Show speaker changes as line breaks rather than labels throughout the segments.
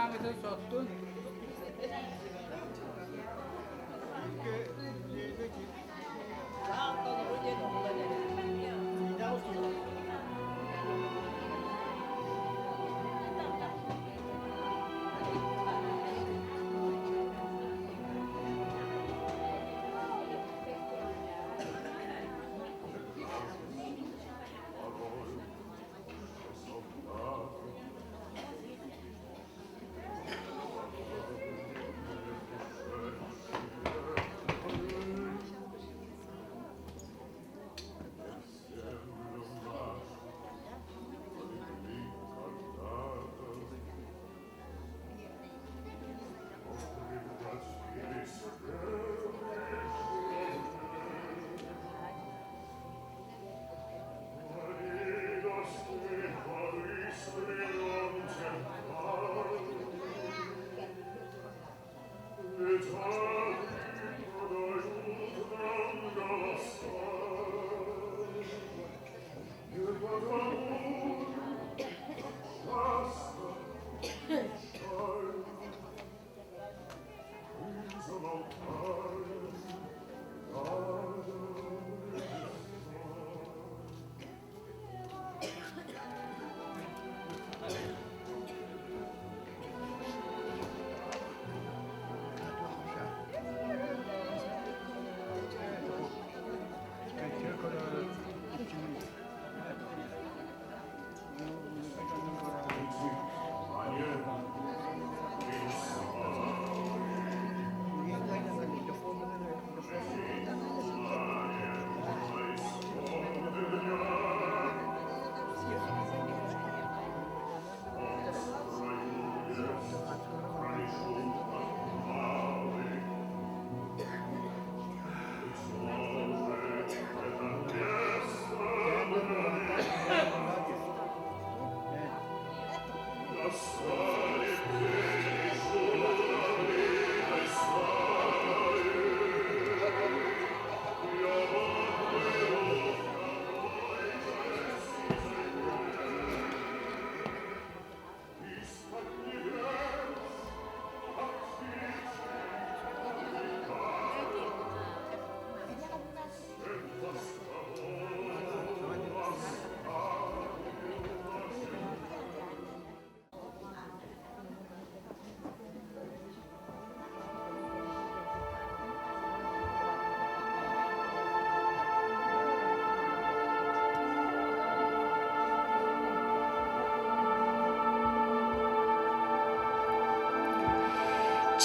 аңыты соттун.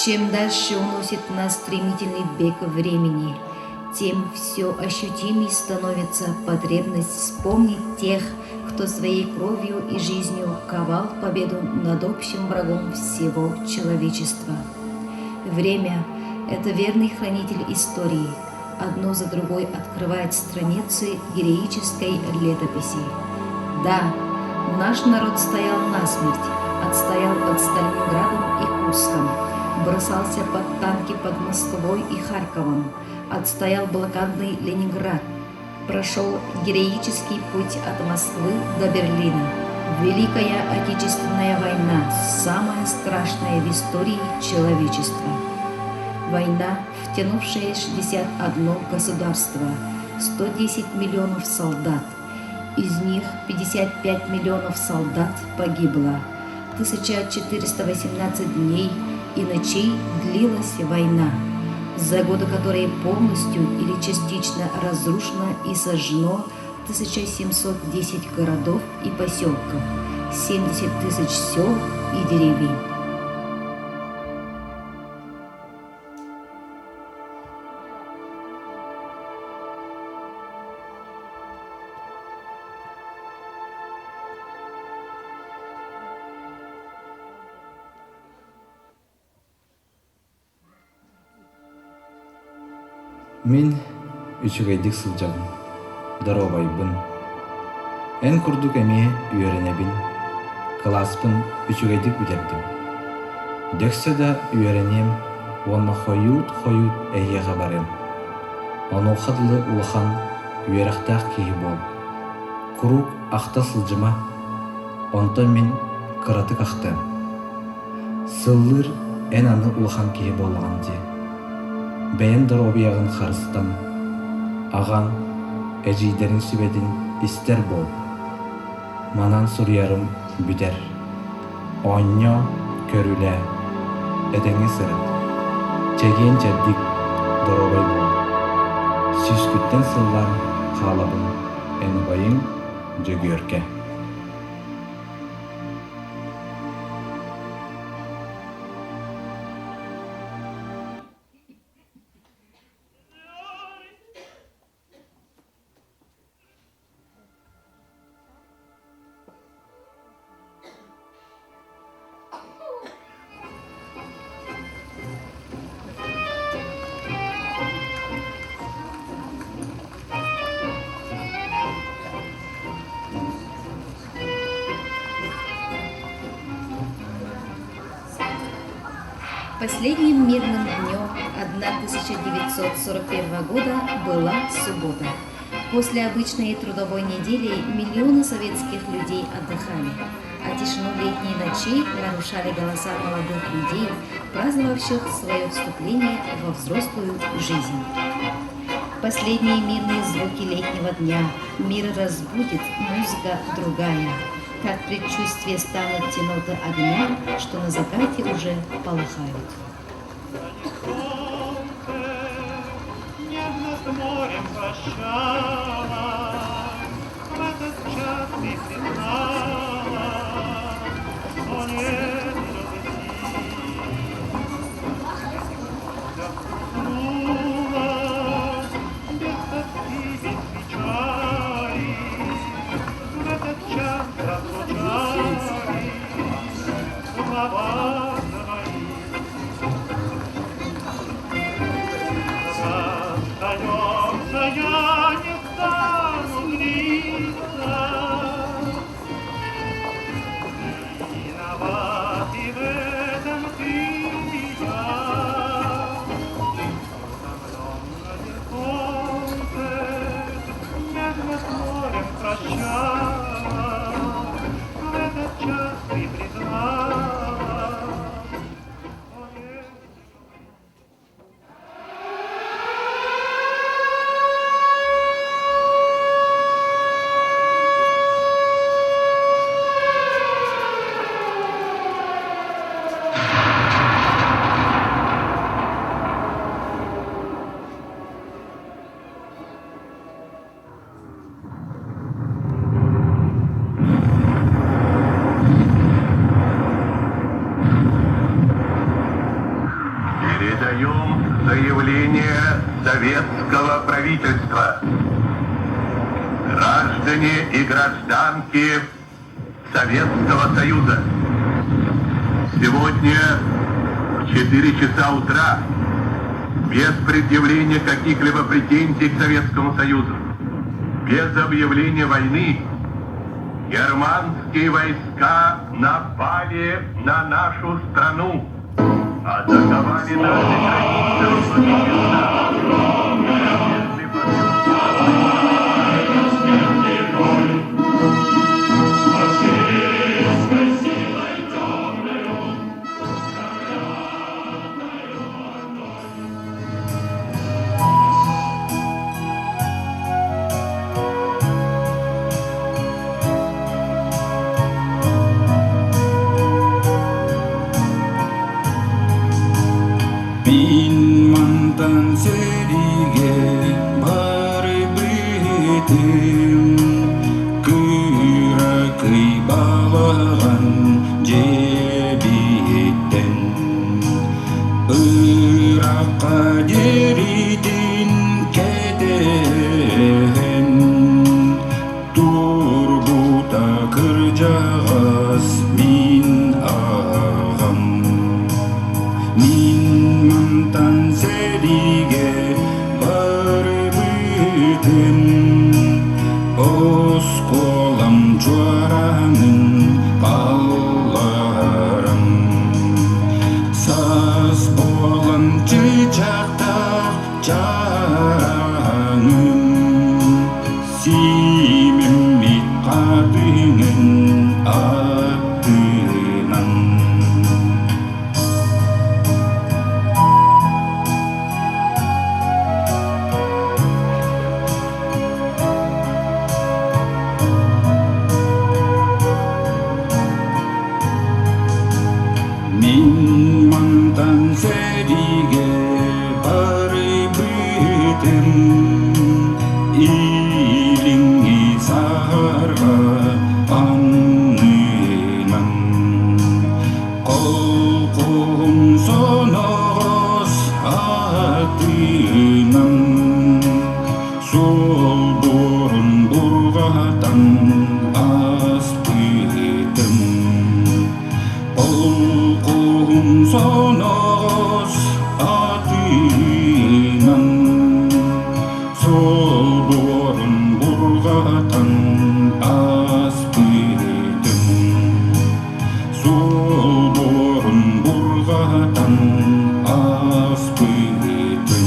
Чем дальше уносит нас стремительный бег времени, тем все ощутимей становится потребность вспомнить тех, кто своей кровью и жизнью ковал победу над общим врагом всего человечества. Время – это верный хранитель истории, одно за другой открывает страницы героической летописи. Да, наш народ стоял насмерть, отстоял под Сталинградом и Курском, бросался под танки под Москвой и Харьковом, отстоял блокадный Ленинград, прошел героический путь от Москвы до Берлина. Великая Отечественная война – самая страшная в истории человечества. Война, втянувшая 61 государство, 110 миллионов солдат. Из них 55 миллионов солдат погибло. 1418 дней и ночей длилась война, за годы которой полностью или частично разрушено и сожжено 1710 городов и поселков, 70 тысяч сел и деревень.
Мен үчүгайдык сылжагым, даробайбын. Эн курдук эме үйөренебин, класспын үчүгайдык билердим. Дексө да үйөренем, онна хоют эйеға барем. Ону хадылы улахан үйөрақтақ кейі бол. Курук ахта сылжыма, онтон мен кыратык ахтам. Сыллыр эн аны улахан киһи боллаҕан дии. Бэйэн доробуйаҕын харыстан, аҕаҥ, эдьиидэрин сибэтин истэр бол. Манан суруйарым бүтэр. Оонньо көрүлээ, этэҥи сырыт. Чэгиэн чэрдик доробай бол. Сүскүттэн сыллар хаалабын, эн байың жөгүөргэ.
Последним мирным днем 1941 года была суббота. После обычной трудовой недели миллионы советских людей отдыхали, а тишину летней ночи нарушали голоса молодых людей, праздновавших свое вступление во взрослую жизнь. Последние мирные звуки летнего дня мир разбудит, музыка другая. Как предчувствие станут те ноты огня, что на закате уже полыхают.
Небо с морем прощала, в этот час ты признала, что нет любви. Заснула, без тоски, без печали, в этот час разлучали слова твои. Остаёмся, я не стану злиться. Виноват и в этом ты и я. Утомлённое солнце нежно с морем прощала, в этот час ты признала, что нет.
Передаем заявление советского правительства. Граждане и гражданки Советского Союза. Сегодня в 4 часа утра, без предъявления каких-либо претензий к Советскому Союзу, без объявления войны, германские войска напали на нашу страну. Атаковали наши границы русскоязычно.
Min mantan serige bari bitim kira keibawan jebiten iraka jeritin kedehen turbuta kerjas min agam min mantan serige barbitin oskolam juaranın kallarım saz bolan çiçekta caranın simim kadının atınan быытын.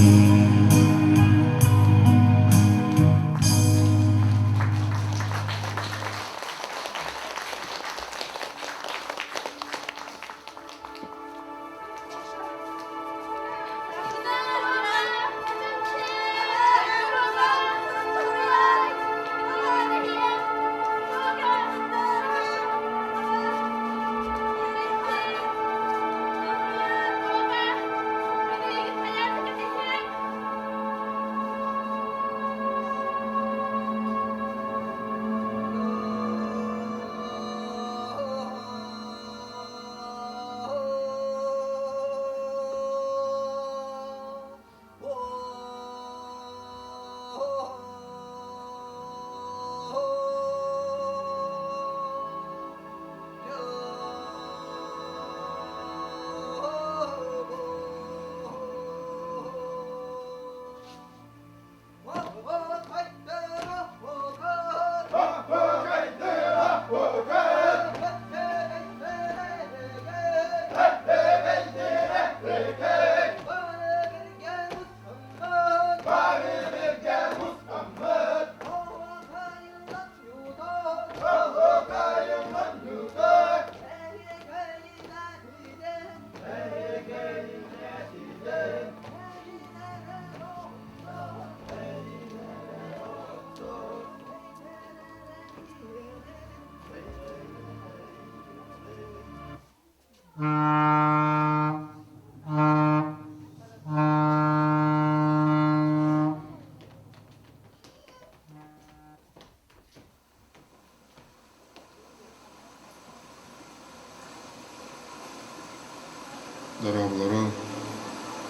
Darablara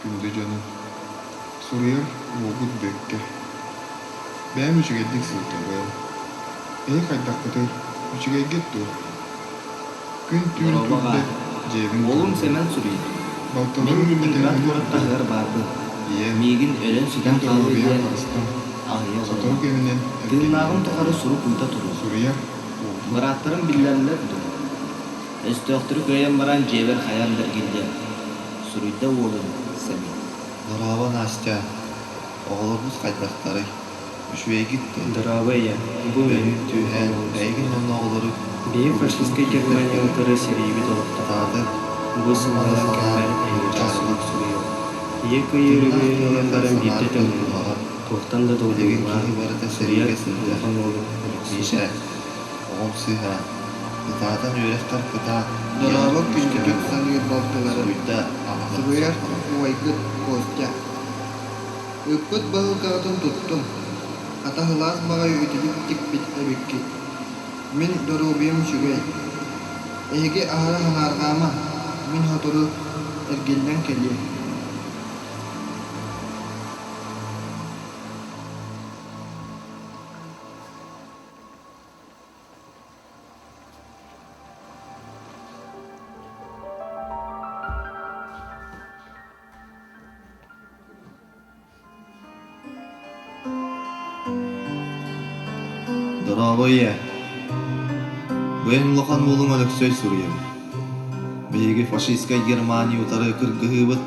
günde canım soruyor oğul bekke. Ben müçügeldik sılta bayan. Kaydakta müçügelget dur. Gün tüyün tüyde cebin.
Oğlum semen sürüyor.
Baltaları
Min
ümiden
muratта hır bardı.
Iye.
Migin ölen süten
Gün
kaldı
darabaya
diye.
karıstan.
Ahıya
Sator
zorla.
geminen
Gırnağın tukarı suru kuyta turur.
Soruyor.
Muratların billerler dur. Östüktürü köyden baran cever hayaldir gildi. Suruyda oğlum semin.
Daraba Настя. Oğlumuz kaydakları. Üşüye gitti.
Дорогая, bu benim
Tühen, Eygin onun oğulları
bir faşistske Germaniyanın tırı seriyi dolukta.
tadı.
Bu sınadan kemel eğlencesini sürüyor. Екі үйрігі елендарын бетті тоқтан да
Bilgin
долдуға
ki barıda
Suriya
seriye sıldı.
Лохан олу
Mişe. Oğum sıha. Gıdadan yürek karpıda.
Daraba küçük sanıyor baltaları.
Suyda.
Sıvıya uaykıt kostya. Öpküt bağı kağıtın tuttum. Ata hılas bağı ötülük tik bit ebekki. Min dorubiyim şügey. Ege ahara hanargama. Min haturu ergilden keliye.
Darabaya. Ben Lohan oğlum Alexey Suryev. Begi faşistska Germaniya utarı kırgıhıbıt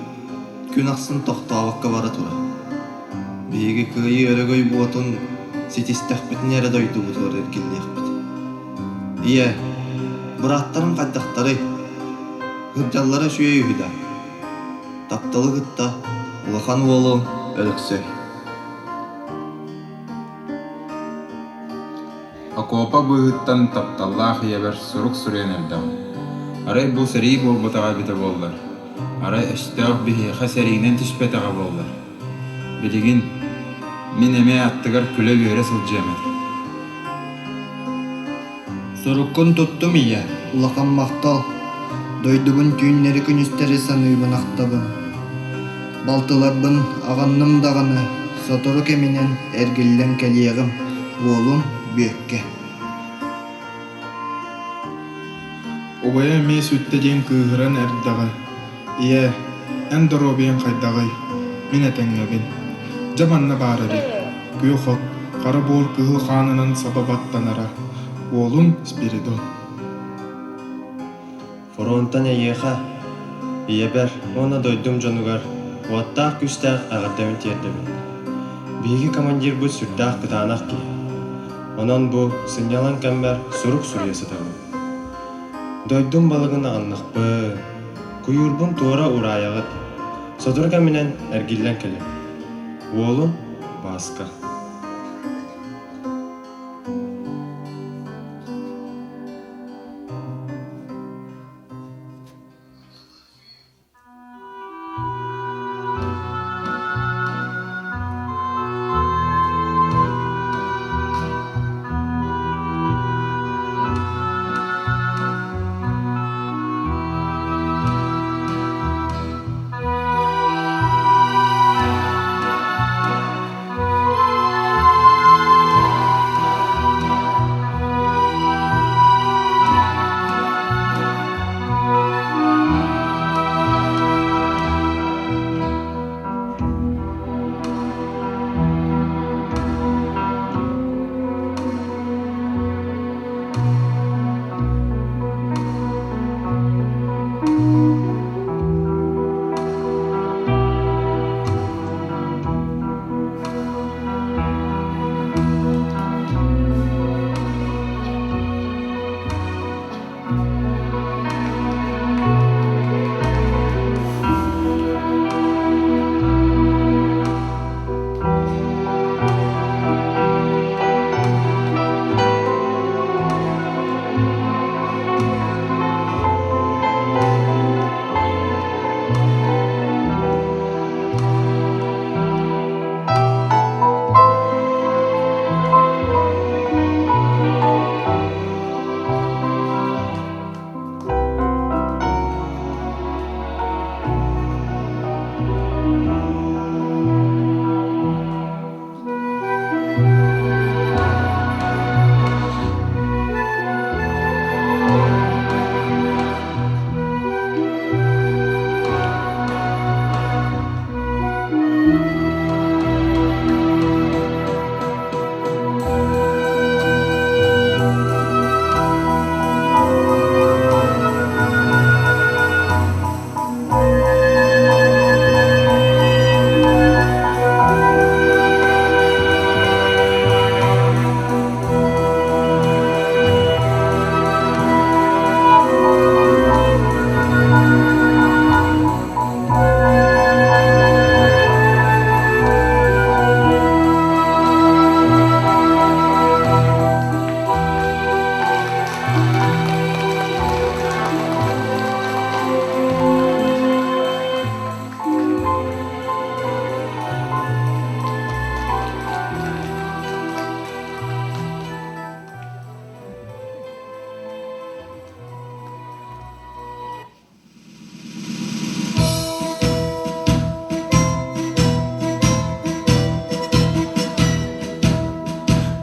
gün aksın tohtavakka bara tura. Begi kıyı örgöy buatun sitistahbitin yere doydu bu tur erkilliyakbit. Iye, bırattарын kaddaktarı hırcallara şüye yuhida. Taptalı gıtta Lohan oğlum Alexey.
Акопа быһыттан тапталлаах иэбэр сурук сүрэн элдэм. Арай бу сэрии болбутаға бите боллар. Арай эстеох биһиэхэ сэрийинэн түспэтаға боллар. Билигин мин эме аттыгар күлэ үөрэ сылдьыамар.
Sorukun tuttum iya. Ulakan maktal. Doydubun tüyünleri künüsteri sanıybın aktabın. Baltılarbın ağannım dağını. Satoruk eminen ergilden keliyeğim. Oğlum büyükke.
Obaya me süttejin kıhıran erdağı. Iye. En dorobiyen kayddağı. Min etengegin. Jamanna barari. Kuyuhot. Kara bol kıhı xanının sababattanara. Oğlum Spiridon.
Фронтан эйеха. Иебер, она дойдум жанугар. уаттаах күстаах агардамын тиердебин. Биги командир бу сүрдаах кытаанах ки. Онон бу сынялан кембер сурук сурьясы табын. Дойдун балыгын аннакпы, куюрбун туора ураягыт, содурга менен эргиллен келем. Уолун Баска.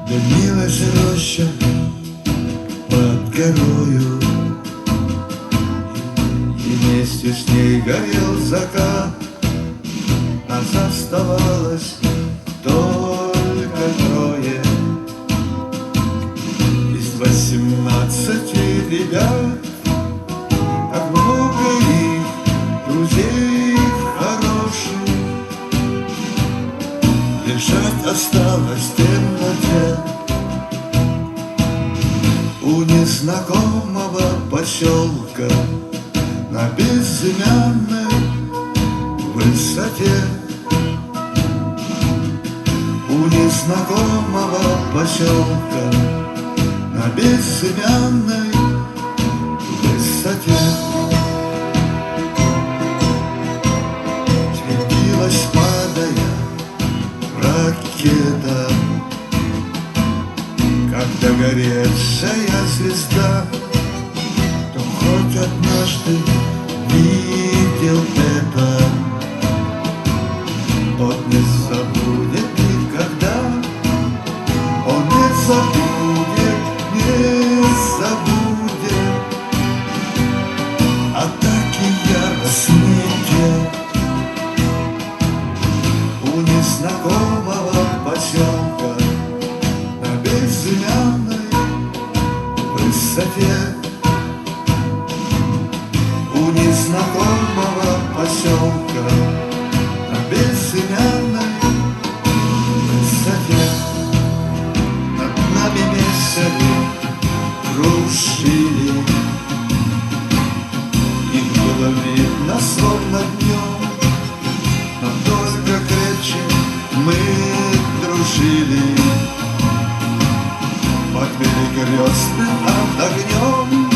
Дымилась роща под горою, и вместе с ней горел закат. Нас оставалось только трое из 18 ребят. Как много их, друзей хороших, лежать осталось в темноте у незнакомого поселка на безымянной высоте. У незнакомого поселка на безымянной высоте. Светилась, падая, ракета, как догоревшая звезда. Кто хоть однажды видел это, тот не забудет никогда. Он не забудет, не забудет атаки яростные те у незнакомого поселка на безымянной высоте. У незнакомого поселка жили под перекрестным огнем.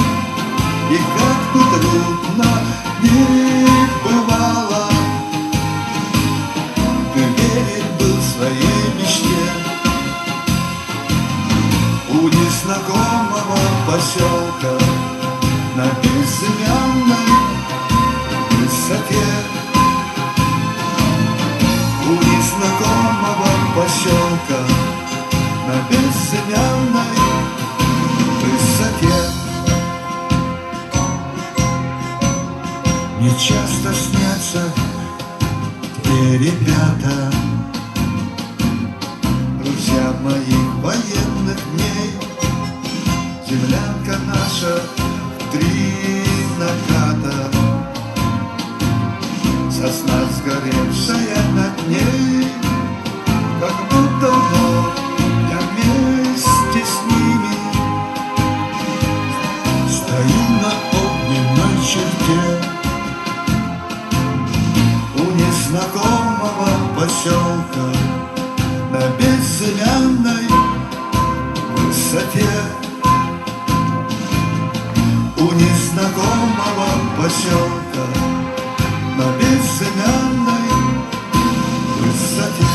И как бы трудно ни бывало, ты верен был своей мечте. У незнакомого поселка на безымянной высоте, у незнакомого поселка на безымянной высоте. Мне часто снятся те ребята, друзья моих военных дней. Землянка наша в 3 наката, сосна сгоревшая над ней. Как будто вновь я вместе с ними стою на огненной черте. У незнакомого поселка на безымянной высоте, у незнакомого поселка на безымянной высоте.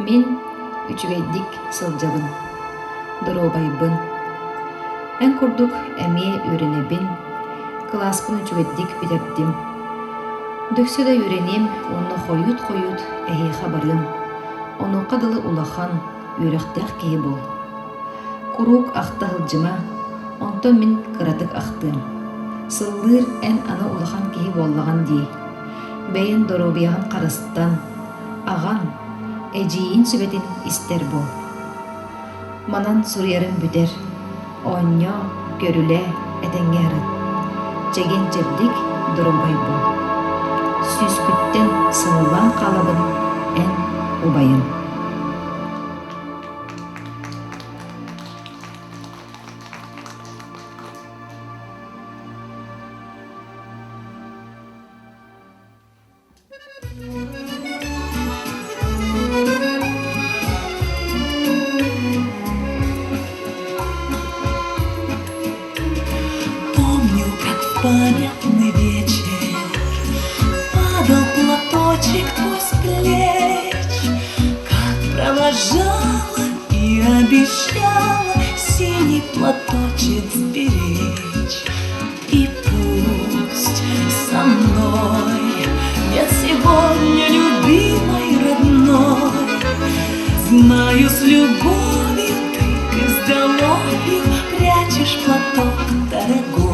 Мен үчүгэйдик сылжабын, доробайбын. Эн курдук эмие үйренебин, класспын үчүгэйдик битердим. Дөксөдө үйренем, онно хойут эхи хабарым. Ону кадылы улахан, үйрөктэх кии бол. Курук ахта хылжыма, онто мен кыратык ахтым. Сыллыр эн аны улахан кии боллаган дии. Бэйин доробияхан карыстан, аган, эжиин сүбетин истер бол. Манан сурьярым бүтер, оньо, көрүле, этеңгерит. Чеген жебдик доробай бол. Сүскүттен сыллан калабын эн убайын.
Помню, как в памятный вечер падал платочек твой с плеч, как провожала и обещала синий платочек сберечь. И пусть со мной нет сегодня любимой родной, знаю, с любовью ты к изголовью прячешь платок дорогой.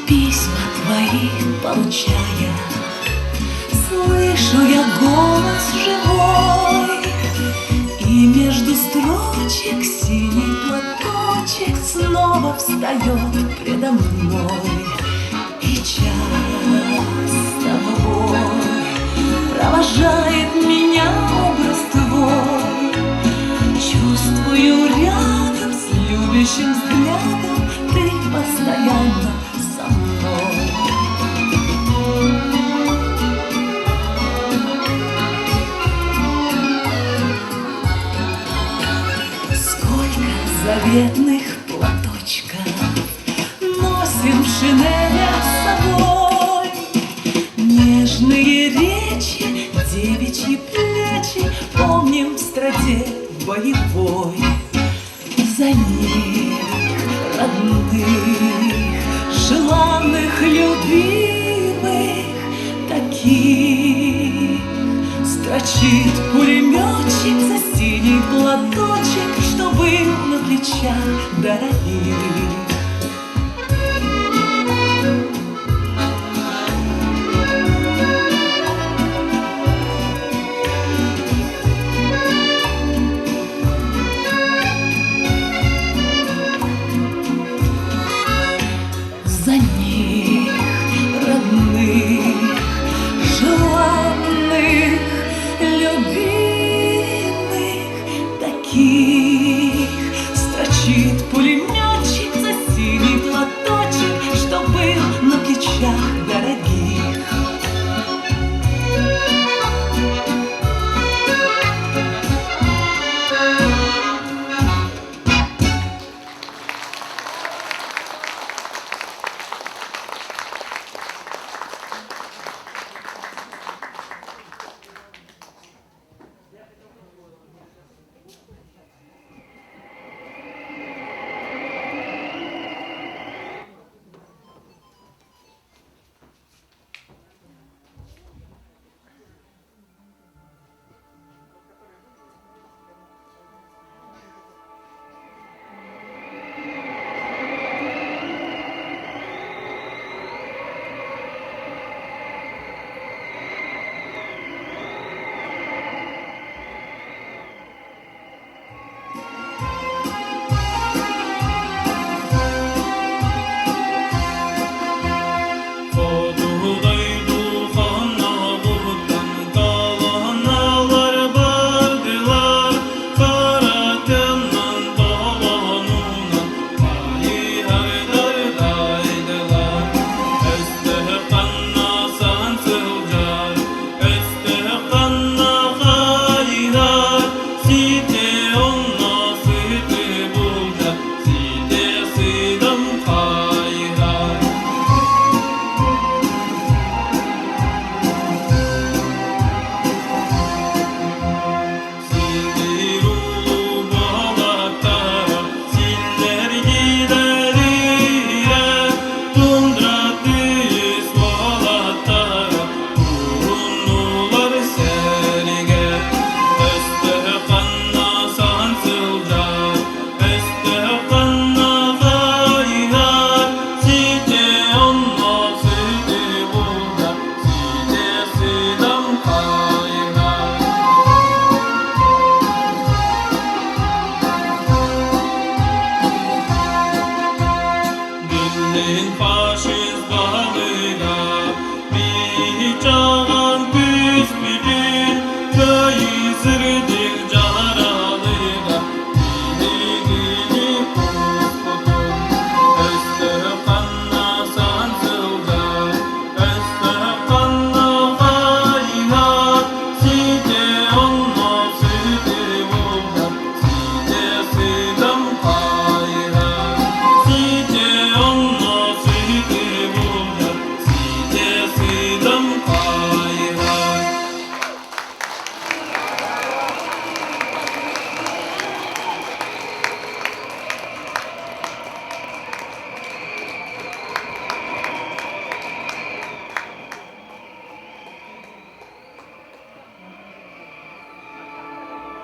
Письма твои получая, слышу я голос живой, и между строчек синий платочек снова встает предо мной. И часто бой провожает меня образ твой. Чувствую рядом с любящим взглядом ты постоянно со мной. Сколько заветных платочков носим в шинелях с собой. Нежные речи, девичьи плечи помним в страте боевой. За них родных, желанных, любимых, таких строчит пулеметчик за синий платочек, что был на плечах дорогих. За них родных, желанных, любимых, таких строчит пулеметчик за синий платочек, что был на плечах дорогих.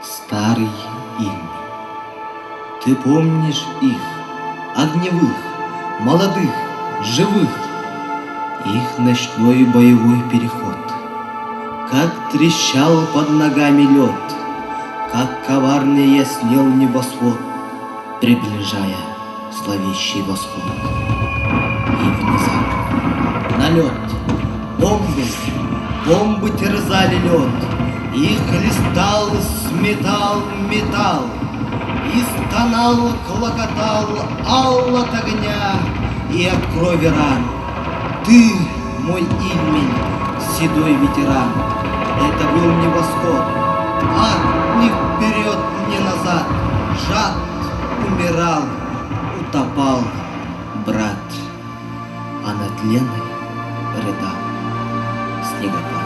старый Ильмень. Ты помнишь их, огневых, молодых, живых, их ночной боевой переход, как трещал под ногами лед, как коварнее слел небосвод, приближая зловещий восход. И внезапно налет, бомбы терзали лед, их хлестал, сметал металл, и стонал, клокотал ал от огня и от крови ран. Ты, мой Ильмень, седой ветеран, это был не восход, а ни вперед, ни назад, жад, умирал, утопал, брат, а над Леной рыдал снегопад.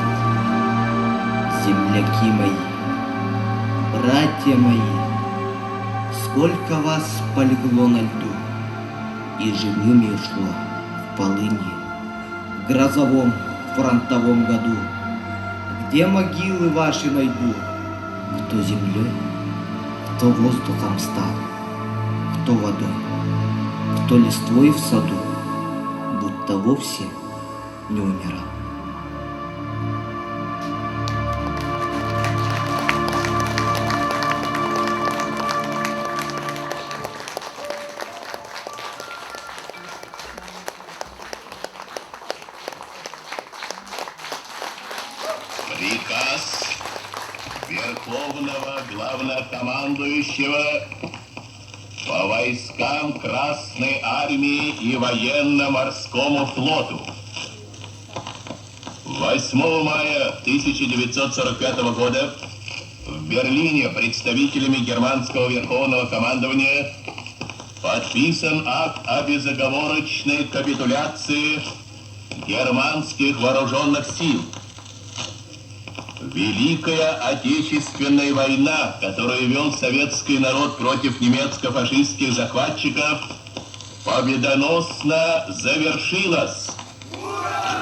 Земляки мои, братья мои, сколько вас полегло на льду и живыми ушло в полыни, в грозовом фронтовом году. Где могилы ваши найду? Кто землей, кто воздухом стал, кто водой, кто листвой в саду, будто вовсе не умирал.
Приказ Верховного Главнокомандующего по войскам Красной Армии и Военно-Морскому флоту. 8 мая 1945 года в Берлине представителями германского Верховного командования подписан акт о безоговорочной капитуляции германских вооруженных сил. Великая Отечественная война, которую вел советский народ против немецко-фашистских захватчиков, победоносно завершилась.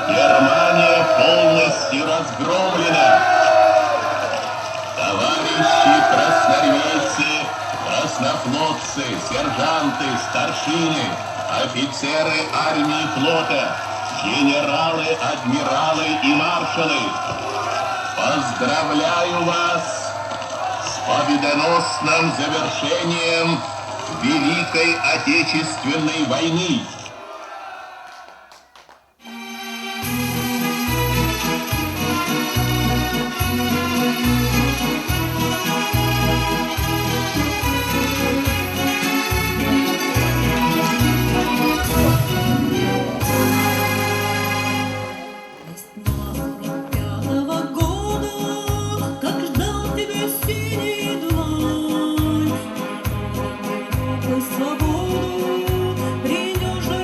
Германия полностью разгромлена. Товарищи красноармейцы, краснофлотцы, сержанты, старшины, офицеры армии и флота, генералы, адмиралы и маршалы, поздравляю вас с победоносным завершением Великой Отечественной войны.
Свободу принес.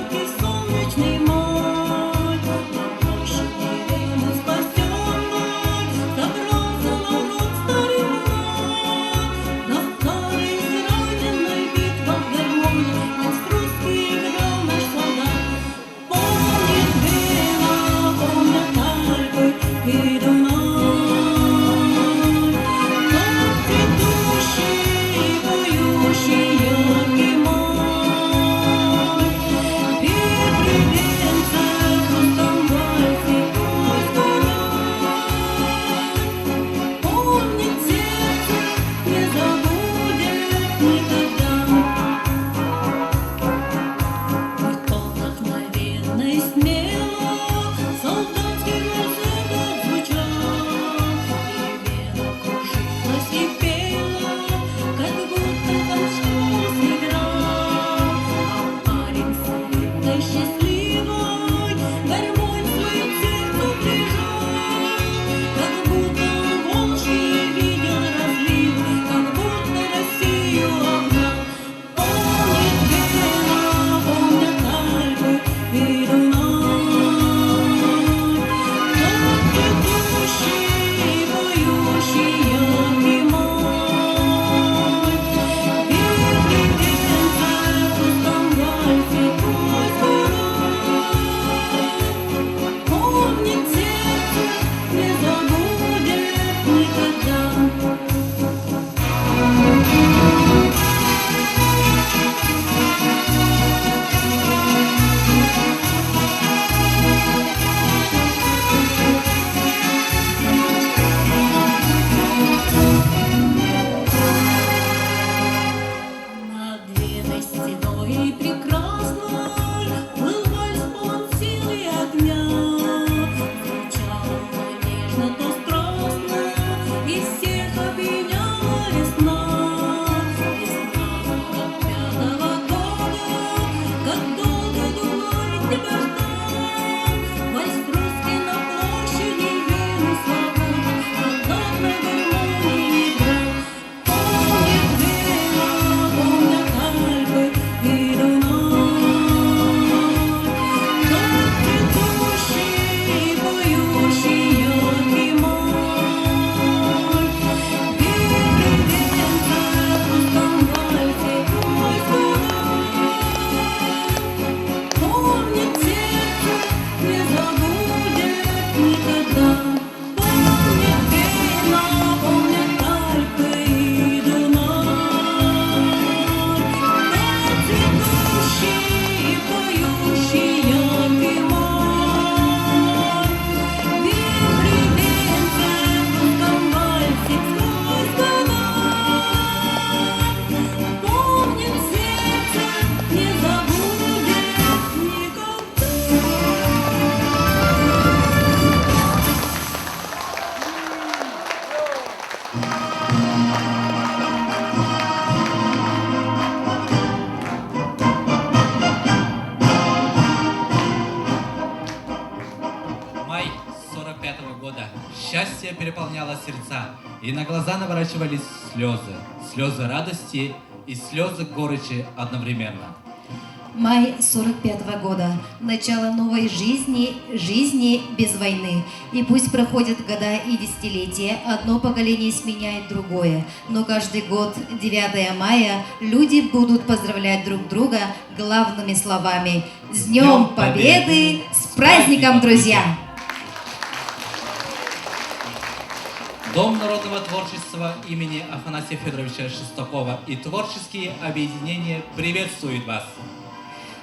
переполняла сердца, и на глаза наворачивались слезы. Слезы радости и слезы горечи одновременно.
Май 45-го года. Начало новой жизни без войны. И пусть проходят года и десятилетия, одно поколение сменяет другое. Но каждый год, 9 мая, люди будут поздравлять друг друга главными словами: «С Днем Победы! С праздником, друзья!»
Дом народного творчества имени Афанасия Федоровича Шестакова и творческие объединения приветствуют вас.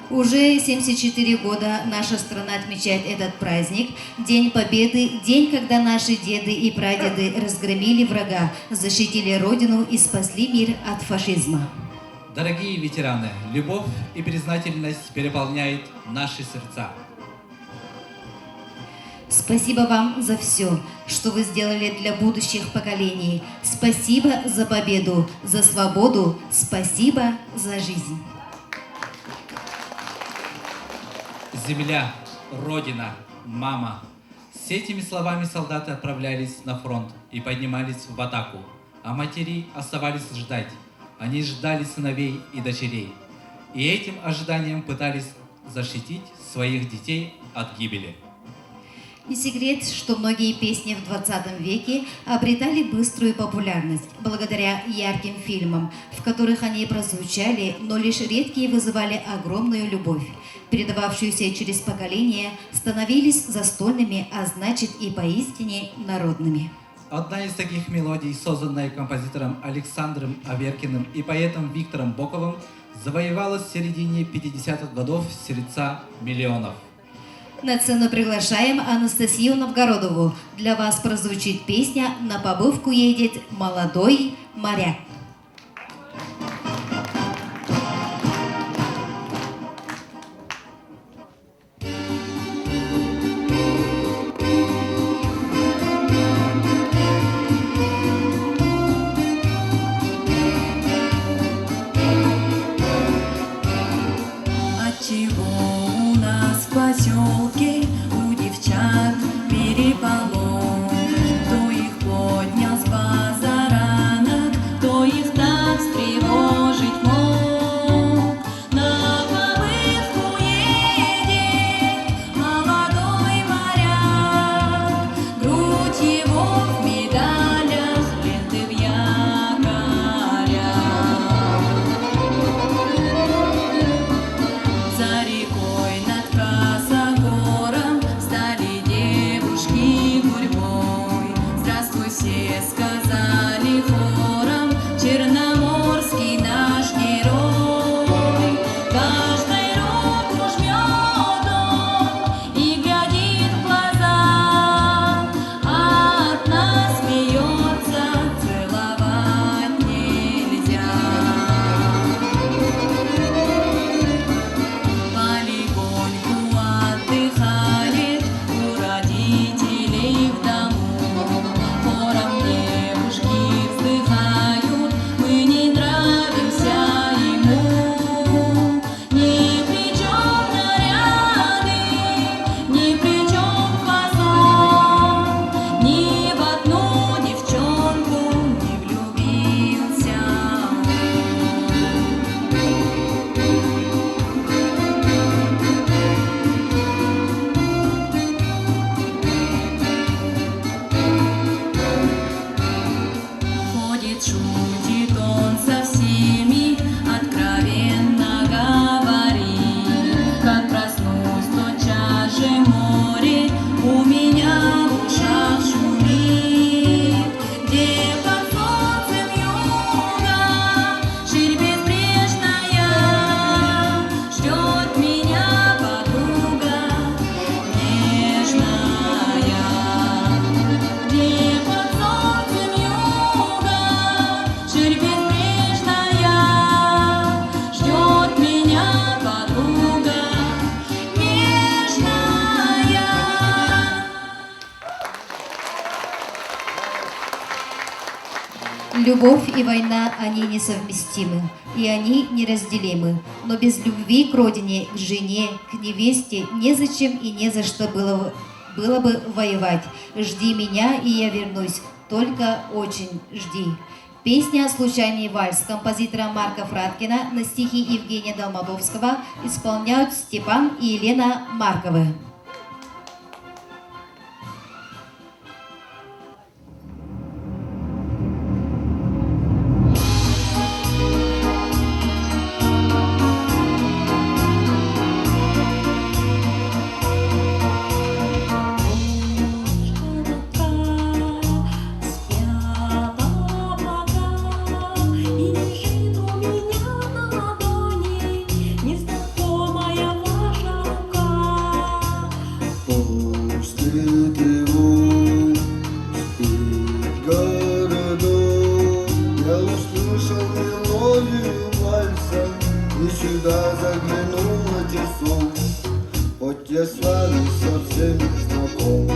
Уже 74 года наша страна отмечает этот праздник. День Победы, день, когда наши деды и прадеды разгромили врага, защитили Родину и спасли мир от фашизма.
Дорогие ветераны, любовь и признательность переполняют наши сердца.
Спасибо вам за все, что вы сделали для будущих поколений. Спасибо за победу, за свободу, спасибо за жизнь.
Земля, Родина, мама. С этими словами солдаты отправлялись на фронт и поднимались в атаку, а матери оставались ждать. Они ждали сыновей и дочерей, и этим ожиданием пытались защитить своих детей от гибели.
Не секрет, что многие песни в 20 веке обретали быструю популярность благодаря ярким фильмам, в которых они прозвучали, но лишь редкие вызывали огромную любовь, передававшуюся через поколения, становились застольными, а значит и поистине народными.
Одна из таких мелодий, созданная композитором Александром Аверкиным и поэтом Виктором Боковым, завоевала в середине 50-х годов сердца миллионов.
На сцену приглашаем Анастасию Новгородову. Для вас прозвучит песня «На побывку едет молодой моряк». Любовь и война, они несовместимы, и они неразделимы. Но без любви к родине, к жене, к невесте незачем и не за что было было бы воевать. Жди меня, и я вернусь. Только очень жди. Песня «Случайный вальс» композитора Марка Фраткина на стихи Евгения Долматовского исполняют Степан и Елена Марковы.
Сюда заглянул на часов, хоть я с вами совсем не знаком,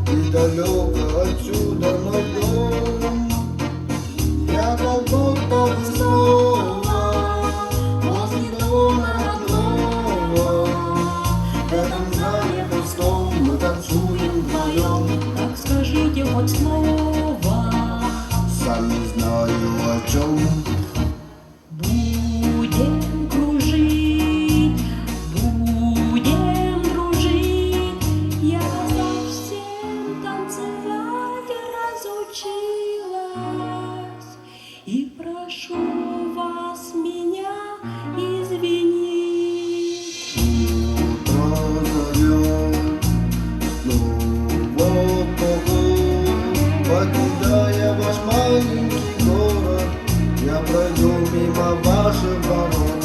и далеко отсюда мой дом. Я как будто бы снова возле дома родного, в этом зале пустом мы танцуем вдвоем.
Так скажите хоть слово,
Сам не знаю о чем.
будем кружить, будем дружить. Я совсем танцевать разучилась, и прошу вас меня извинить.
Утро зовет, снова поход, покидая ваш маленький город, я пройду мимо ваших ворот,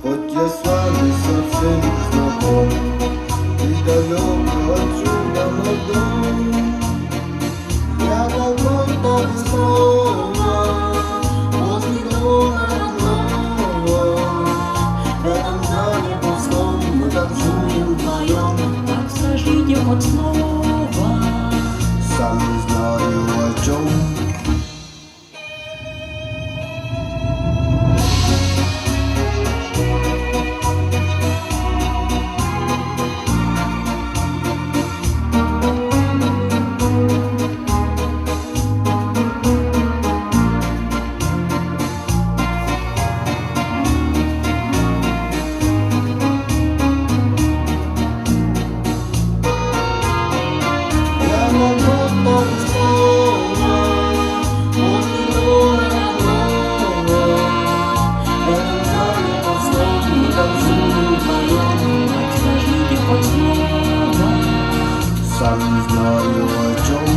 хоть я с вами совсем не знаком, и далеко отсюда мой дом. Я как будто бы снова возле дома родного, в этом зале пустом мы танцуем вдвоем.
Так скажите хоть слово,
Сам не знаю о чем. Сам не знаю о чем.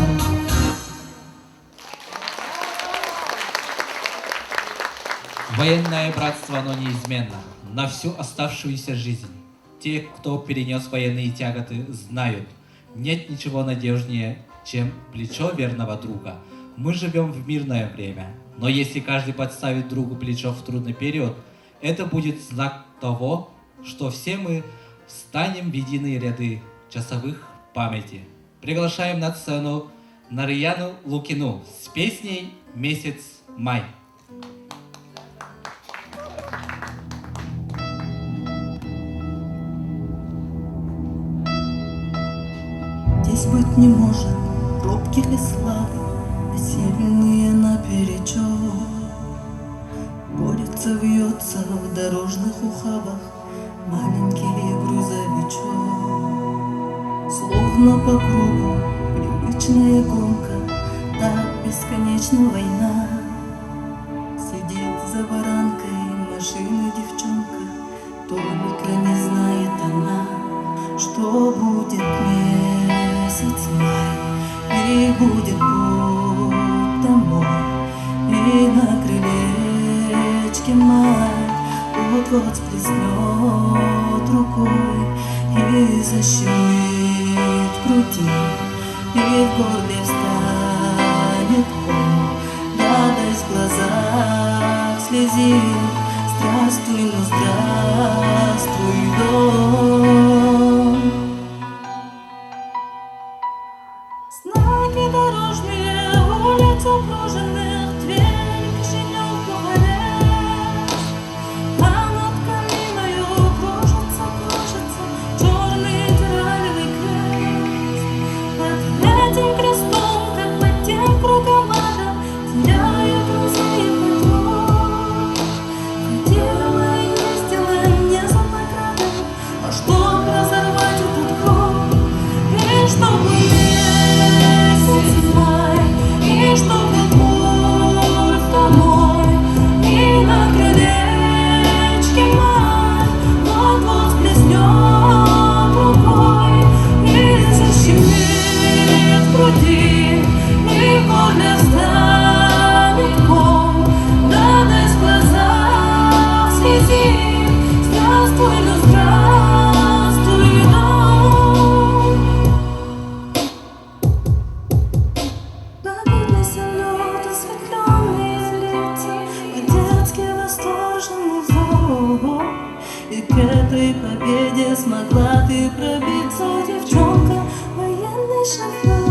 Военное братство, оно неизменно на всю оставшуюся жизнь. Те, кто перенес военные тяготы, знают, нет ничего надежнее, чем плечо верного друга. Мы живем в мирное время, но если каждый подставит другу плечо в трудный период, это будет знак того, что все мы встанем в единые ряды часовых памяти. Приглашаем на сцену Нарияну Лукину с песней «Месяц май».
здесь быть не может робких и слабых, сильные наперечет. Борется, вьется в дорожных ухабах маленький грузовичок. Словно по кругу привычная гонка, да бесконечная война. Сидит за баранкой машины девчонка, только не знает она, что будет месяц май, и будет путь домой, и на крылечке май вот-вот сплеснет рукой и защемит в груди, и в горле встанет ком, радость в глазах слезит. Здравствуй, ну здравствуй, дом. Знаки дорожные, улиц упруженных, Тверь, Кишинев, Бугареш. А над калиною кружится черный тиралевый край. И к этой победе смогла ты пробиться, девчонка, военный шофер.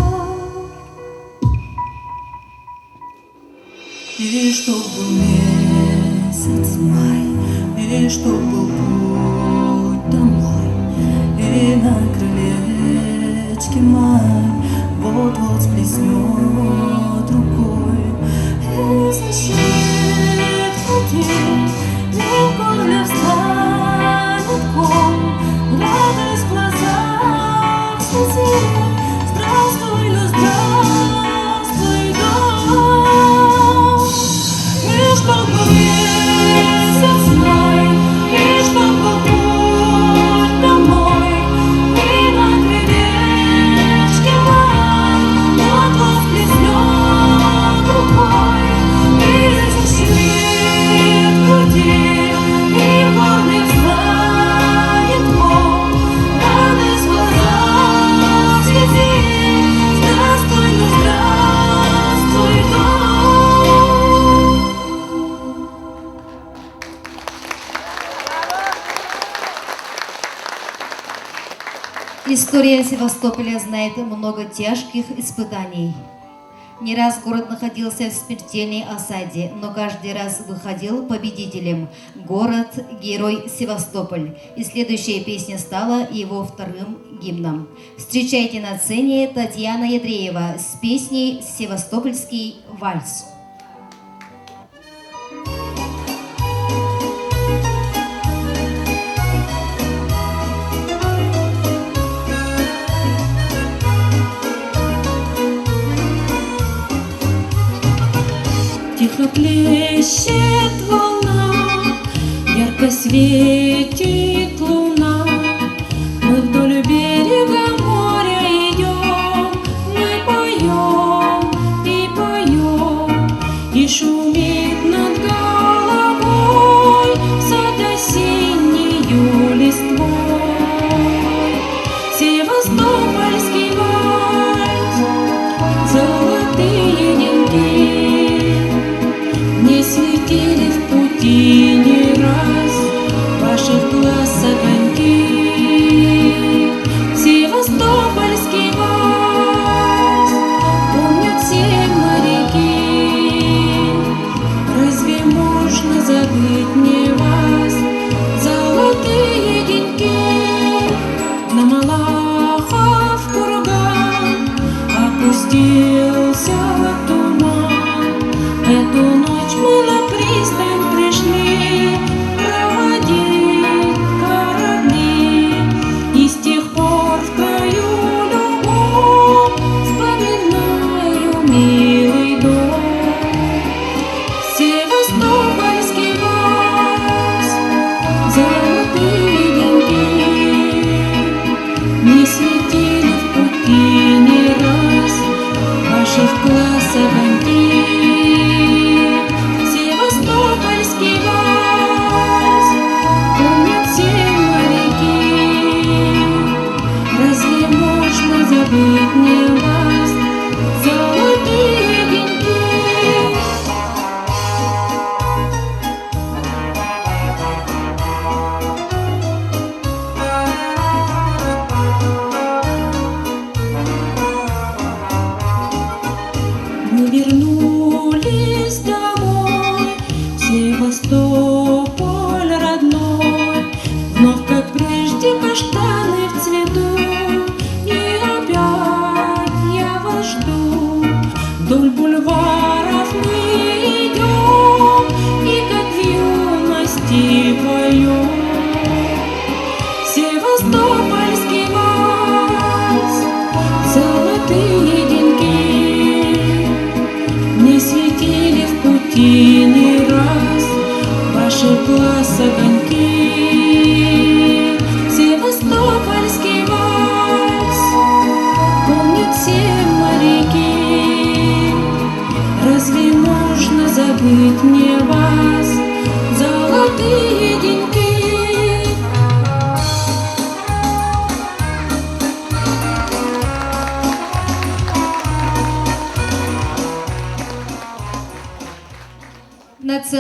И чтоб был месяц май, и чтоб был путь домой, и на крылечке май вот-вот сплеснет рукой, и защит людей, и в горле встанет ком, радость в глазах слезит. Здравствуй, ну здравствуй, дом. И чтоб был месяц май, и чтоб был путь домой, и на крылечке май вот-вот сплеснет рукой, и защит груди, и в горле встанет ком, радость в глазах слезит. Здравствуй, ну здравствуй, дом.
История Севастополя знает много тяжких испытаний. Не раз город находился в смертельной осаде, но каждый раз выходил победителем. Город – герой Севастополь. И следующая песня стала его вторым гимном. Встречайте на сцене Татьяна Ядреева с песней «Севастопольский вальс».
Тихо плещет волна, ярко светит луна. Мы вдоль берега моря идем, мы поем, и шумит над головой сад осеннею листвой. Севастопольский вальс, золотые деньги не светили в пути ни раз ваших глаз огоньки. Севастопольский вальс помнят все моряки. Разве можно забыть мне вас, золотые деньки? На Малахов курган опустился туман. Эту ночь мы на пристань пришли проводить корабли, и с тех пор в краю любовь вспоминаю милый дом. Севастопольский вальс.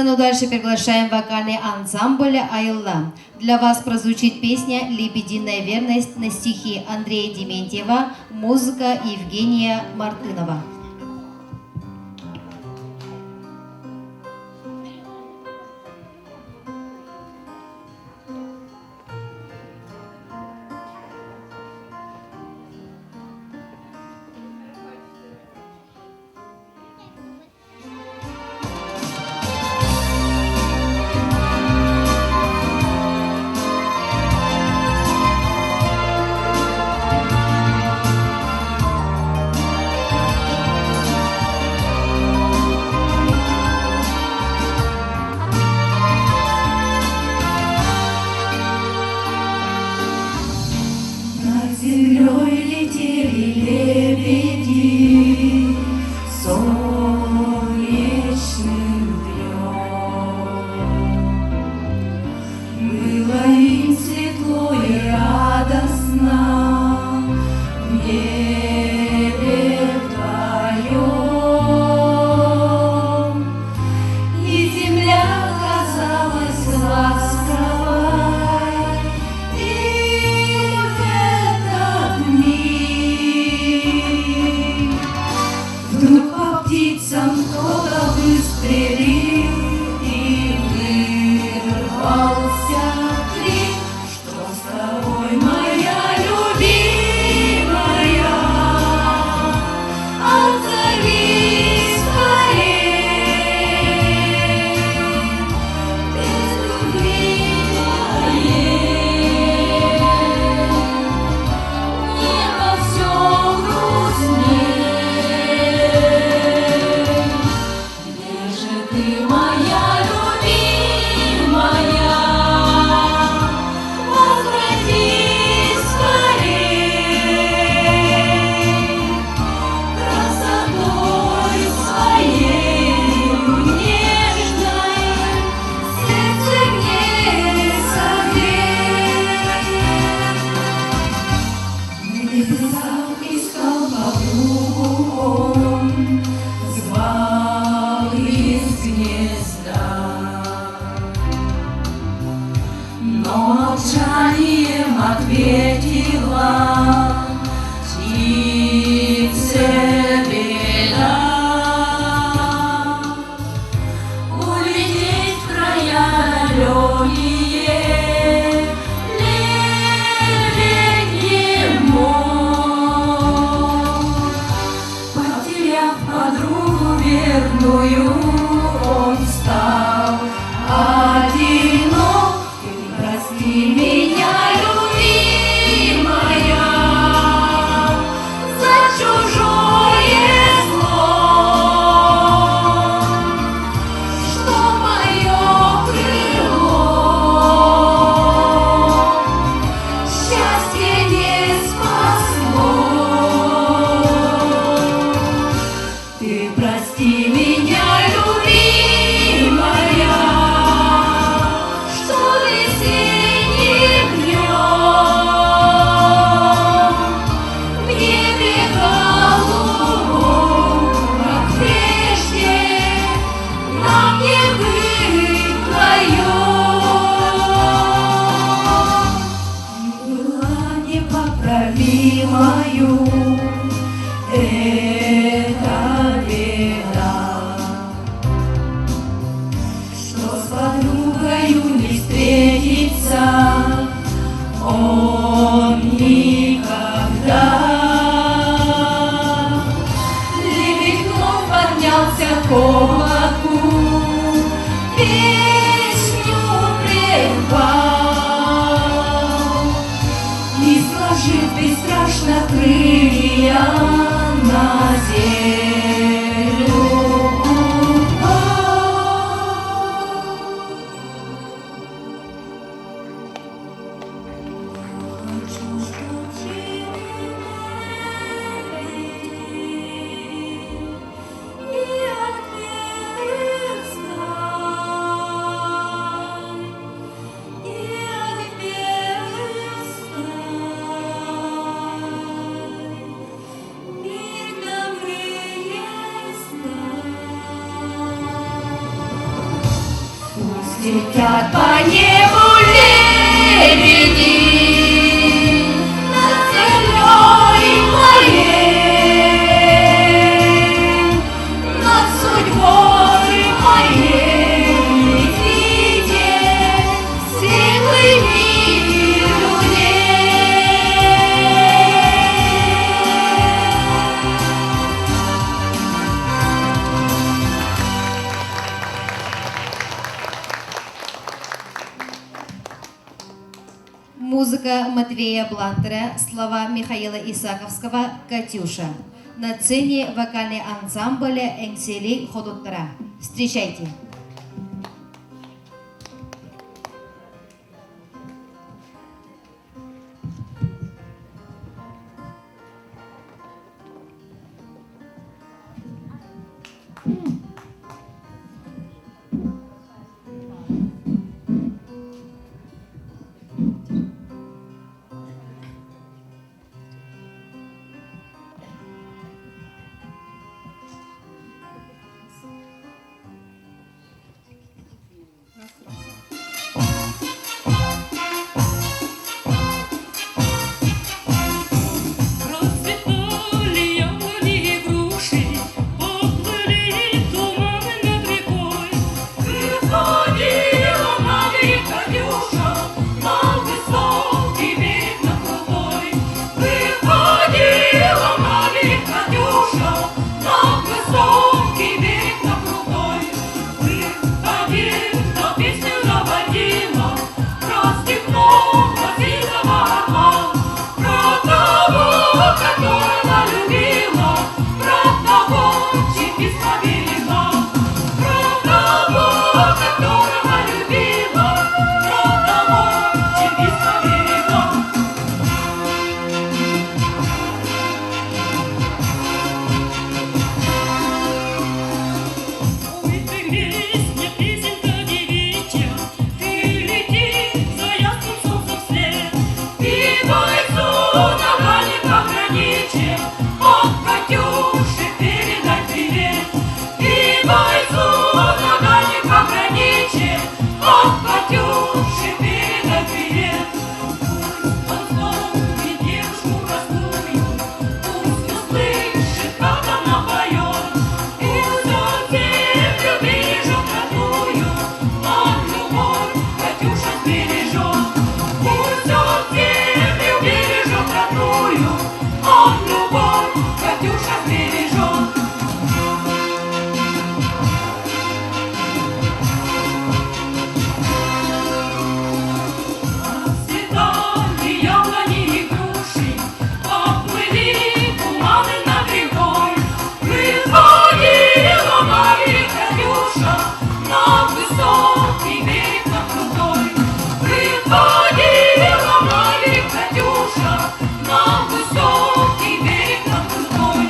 сцену дальше приглашаем вокальный ансамбль «Айла». Для вас прозвучит песня «Лебединая верность» на стихи Андрея Дементьева, музыка Евгения Мартынова.
Мир добрый.
Летят по небу лебеди над землей моей, над судьбой моей. Летите светлый мир людей. Музыка Матвея Блантера, слова Михаила Исаковского «Катюша». На сцене вокальный ансамбль «Энсели Ходуттара». Встречайте!
Расцветали яблони и груши, поплыли туманы над рекой. Выходила на берег Катюша, на высокий берег, на крутой. Выходила на берег Катюша, на высокий берег, на крутой. Выходила, песню заводила, про степного сизого орла, про того, которого любила, про того, чьи письма берегла, про того, которого любила, про того, чьи письма берегла. Ой, ты песня, песенка девичья, ты лети за ясным солнцем вслед, и бойцу на дальнем пограничье от Катюши передай привет. И бойцу на дальнем пограничье от Катюши передай привет. Пусть он вспомнит девушку простую, пусть услышит, как она поет, и пусть он землю бережет родную, он любовь Катюша сбережет. Пусть он землю бережет родную, он любовь Катюша сбережет. Расцветали яблони и груши, поплыли туманы над рекой. Выходила на берег Катюша, на высокий берег, на крутой. Выходила на берег Катюша, на высокий берег, на крутой.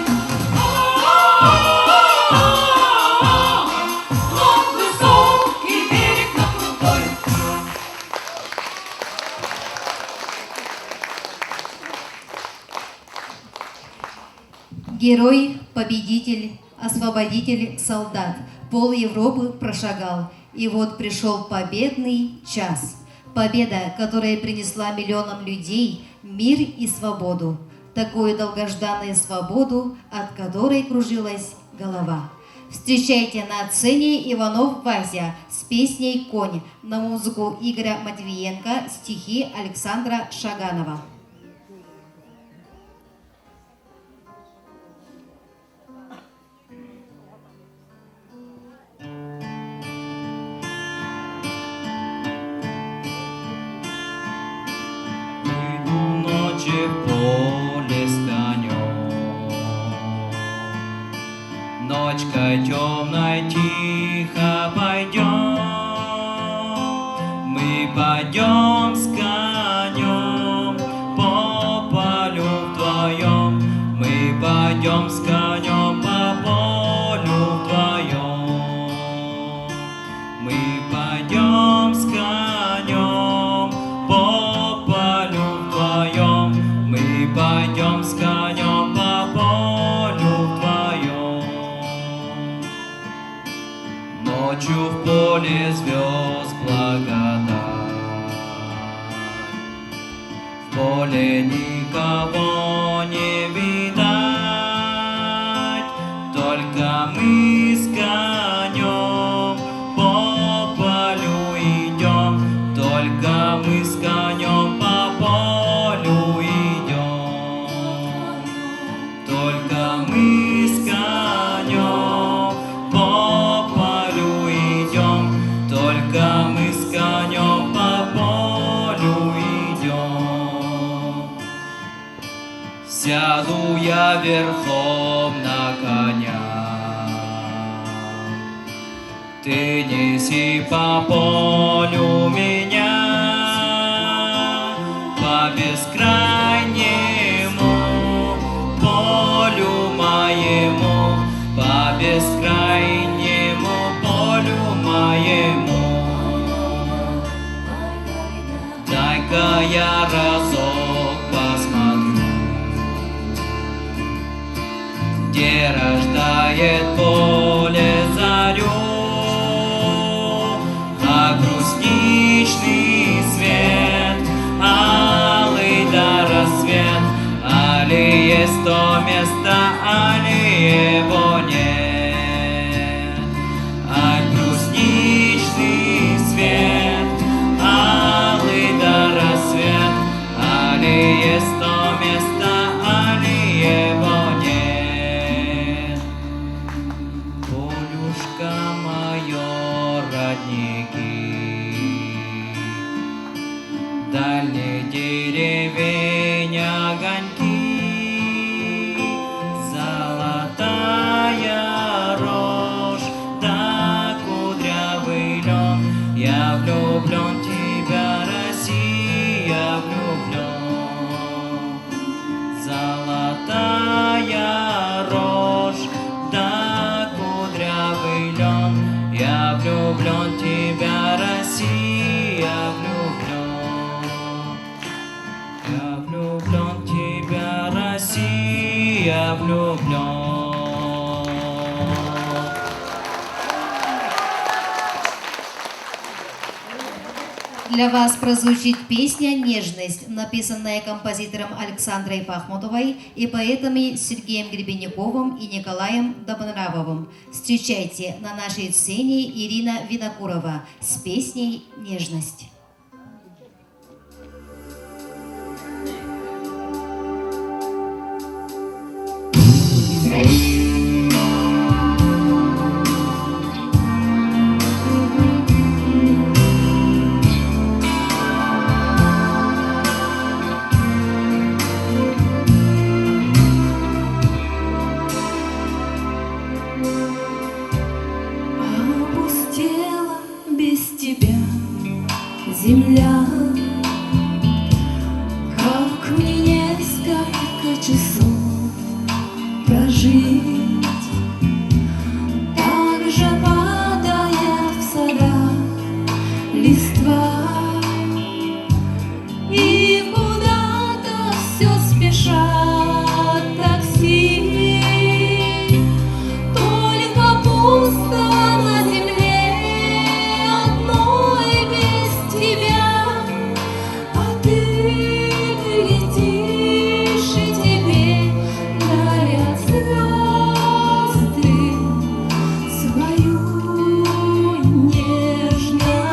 На высокий берег, на крутой.
Герой, победитель, освободитель, солдат. Пол Европы прошагал, и вот пришел победный час. Победа, которая принесла миллионам людей мир и свободу. Такую долгожданную свободу, от которой кружилась голова. Встречайте на сцене Иванов Вася с песней «Конь» на музыку Игоря Матвиенко, стихи Александра Шаганова.
Иду ночи в поле с конем, ночкой темной тихо пойдем, мы пойдем с конем по полю вдвоем, мы пойдем с конем по полю вдвоем, мы пойдем с конем по полю вдвоем, мы пойдем с конем по полю вдвоем. Ночью в поле звезд благодать. В поле никого не видать, только мы с конем по полю идем, только мы с конем по полю идем, только мы с конем по полю идем, только мы с конем по полю идем. Сяду я верхом на коня, ты неси по полю меня, по бескрайнему полю моему, по бескрайнему полю моему. Дай-ка я разок посмотрю, где рождает поле зарю, а брусничный свет, алый до рассвет, али есть то место, али его нет. А брусничный свет, алый до рассвет, али есть то место, али его нет. Полюшка моё, родники, дальние деревень огоньки, золотая рожь да кудрявый лен. Я влюблен в тебя, Россия, влюблен. Золотая рожь да кудрявый лен. Я влюблен в тебя, Россия, влюблен. Я влюблен в тебя, Россия, влюблен.
Для вас прозвучит песня «Нежность», написанная композитором Александрой Пахмутовой и поэтами Сергеем Гребенниковым и Николаем Добронравовым. Встречайте на нашей сцене Ирина Винокурова с песней «Нежность».
Опустела без тебя земля, как мне несколько часов прожить, так же падает в садах листва, и куда-то все спешат такси, только пусто на земле одной без тебя, а ты летишь, и тебе дарят звезды свою нежность.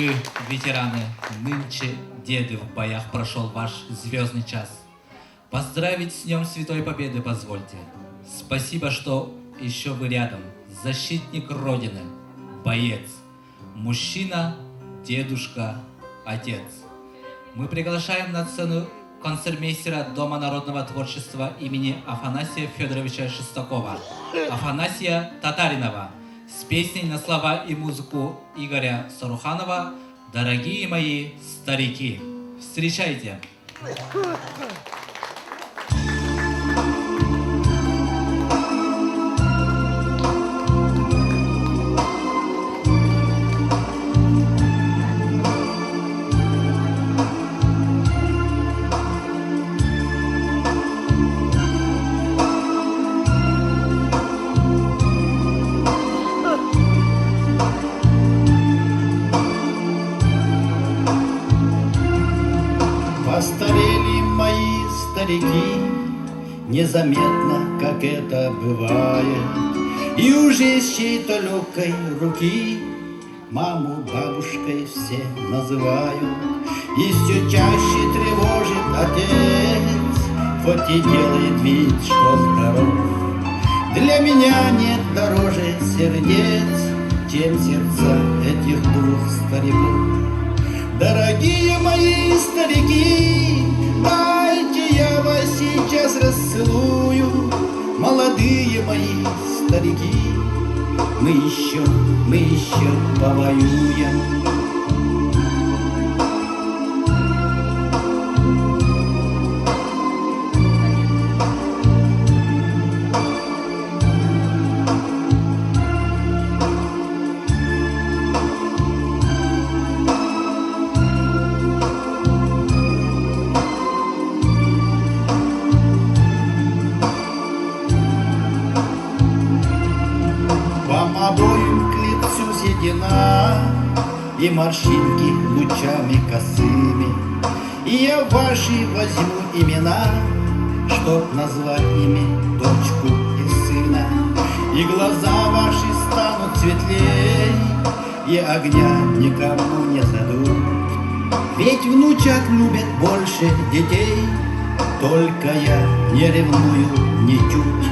вы, ветераны, нынче деды в боях прошел ваш звездный час. Поздравить с Днем Святой Победы позвольте. Спасибо, что еще вы рядом. Защитник Родины, боец, мужчина, дедушка, отец. Мы приглашаем на сцену концертмейстера Дома народного творчества имени Афанасия Федоровича Шестакова, Афанасия Татаринова, с песней на слова и музыку Игоря Саруханова «Дорогие мои старики». Встречайте!
Постарели мои старики, незаметно, как это бывает, и уже с чьей-то легкой руки маму бабушкой все называют. И все чаще тревожит отец, хоть и делает вид, что здоров. Для меня нет дороже сердец, чем сердца этих двух стариков. Дорогие мои старики, дайте я вас сейчас расцелую. Молодые мои старики, мы еще повоюем. Обоим к лицу седина и морщинки лучами косыми, и я ваши возьму имена, чтоб назвать ими дочку и сына. И глаза ваши станут светлей, и огня никому не задут. Ведь внучат любят больше детей, только я не ревную ничуть.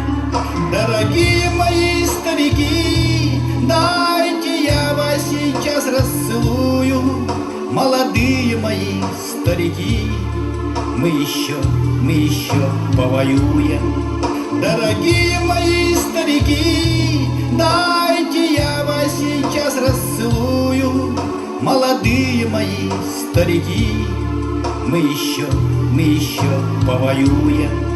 Дорогие мои старики, дайте я вас сейчас расцелую. Молодые мои старики, мы еще повоюем. Дорогие мои старики, дайте я вас сейчас расцелую. Молодые мои старики, мы еще повоюем.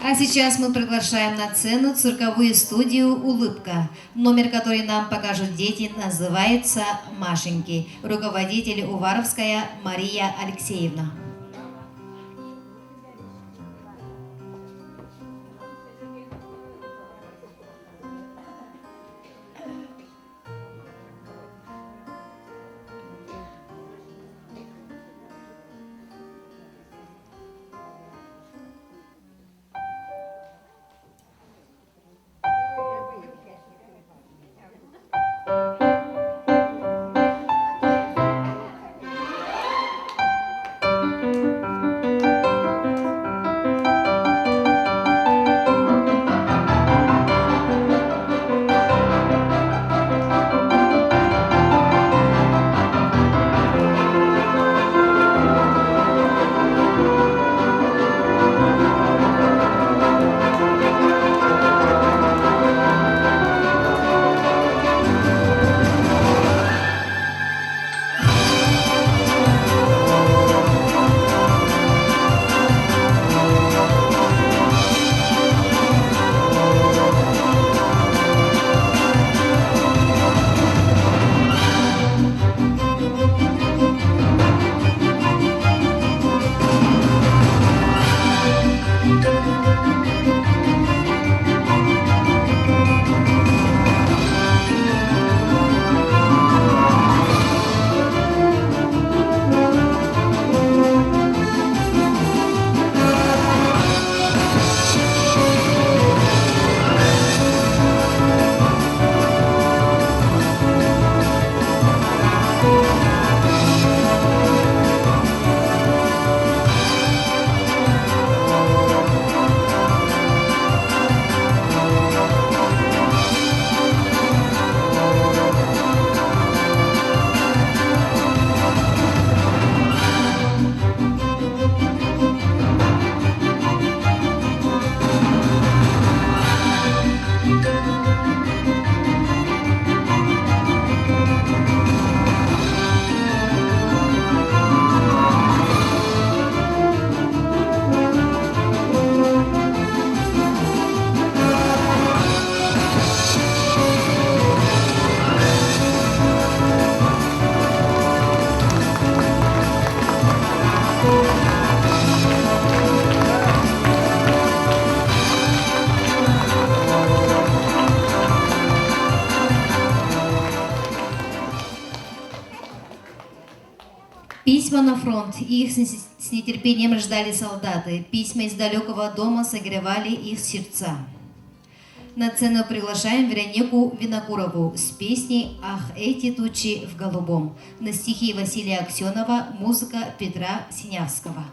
А сейчас мы приглашаем на сцену цирковую студию «Улыбка». Номер, который нам покажут дети, называется «Машеньки». Руководитель Уваровская Мария Алексеевна. Письма на фронт, их с нетерпением ждали солдаты. Письма из далекого дома согревали их сердца. На сцену приглашаем Веронику Винокурову с песней «Ах, эти тучи в голубом» на стихи Василия Аксенова, музыка Петра Синявского.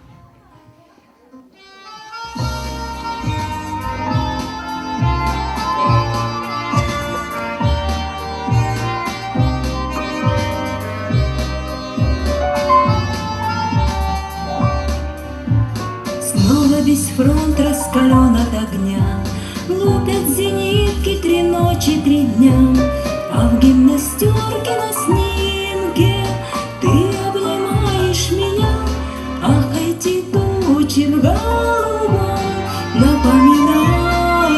Снова весь фронт раскален от огня, лупят зенитки 3 ночи, 3 дня, а в гимнастерке на снимке ты обнимаешь меня. Ах, эти тучи в голубом напоминают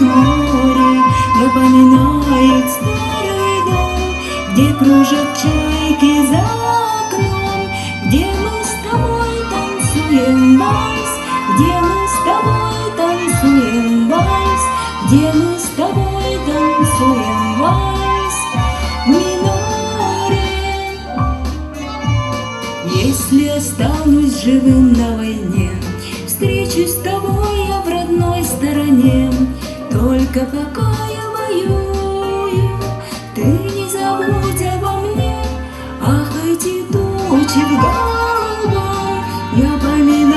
море, напоминают старый дом, где кружат чайки за окном, где мы с тобой танцуем вальс, где мы с тобой танцуем вальс, где мы с тобой танцуем вальс в миноре. Если останусь живым на войне, встречусь с тобой я в родной стороне. Только пока я воюю, ты не забудь обо мне. Ах, эти тучи в голубом напоминают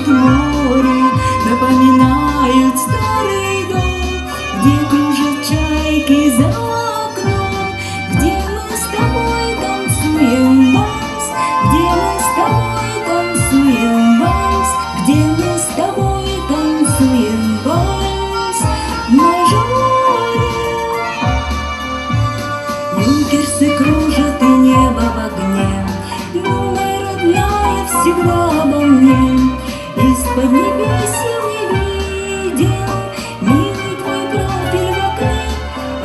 море, напоминают старый дом, где кружат чайки за окном, где мы с тобой танцуем вальс, где мы с тобой танцуем вальс, где мы с тобой танцуем вальс в мажоре. Юнкерсы кружат и небо в огне, думай, родная, всегда обо мне. Из-под небес я не видел милый твой профиль в окне.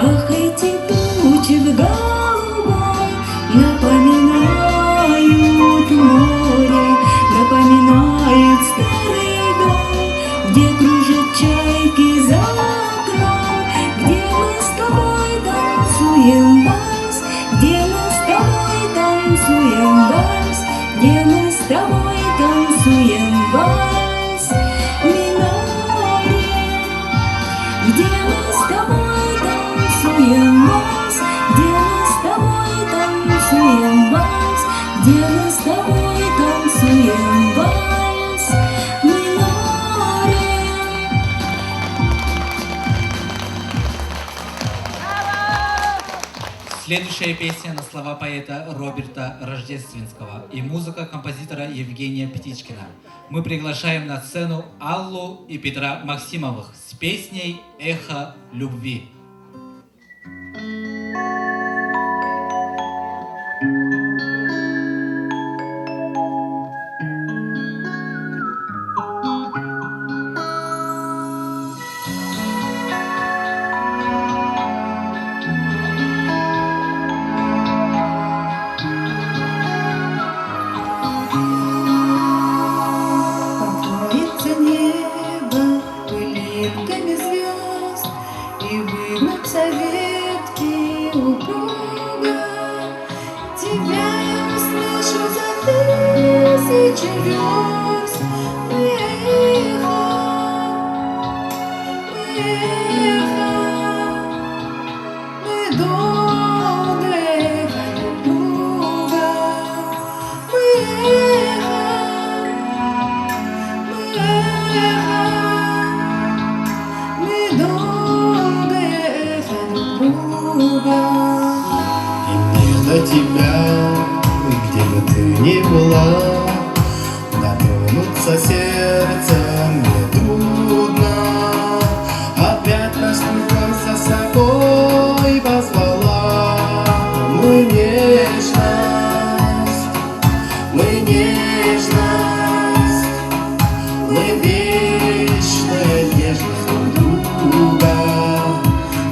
Ах, эти тучи в голубом напоминают море, напоминают старый дом, где кружат чайки за окном, где мы с тобой танцуем вальс, где мы с тобой танцуем вальс, где мы с тобой танцуем вальс в миноре, где мы с тобой танцуем вальс, где мы с тобой танцуем вальс, где мы с тобой танцуем вальс в миноре.
Следующая песня на слова поэта Роберта Рождественского и музыка композитора Евгения Птичкина. Мы приглашаем на сцену Аллу и Петра Максимовых с песней «Эхо любви».
Покроется небо пылинками звезд, и выгнутся ветки упруга. Тебя я услышу за 1000 верст. Эхо, эхо, мы долго эхо друг друга. Эхо, мы долго эхо друг друга. И мне до тебя, где бы ты ни была, дотронуться сердцем мне трудно. Опять наш любовь за собой позвала. Мы нежность, мы нежность, мы вечная нежность друг друга.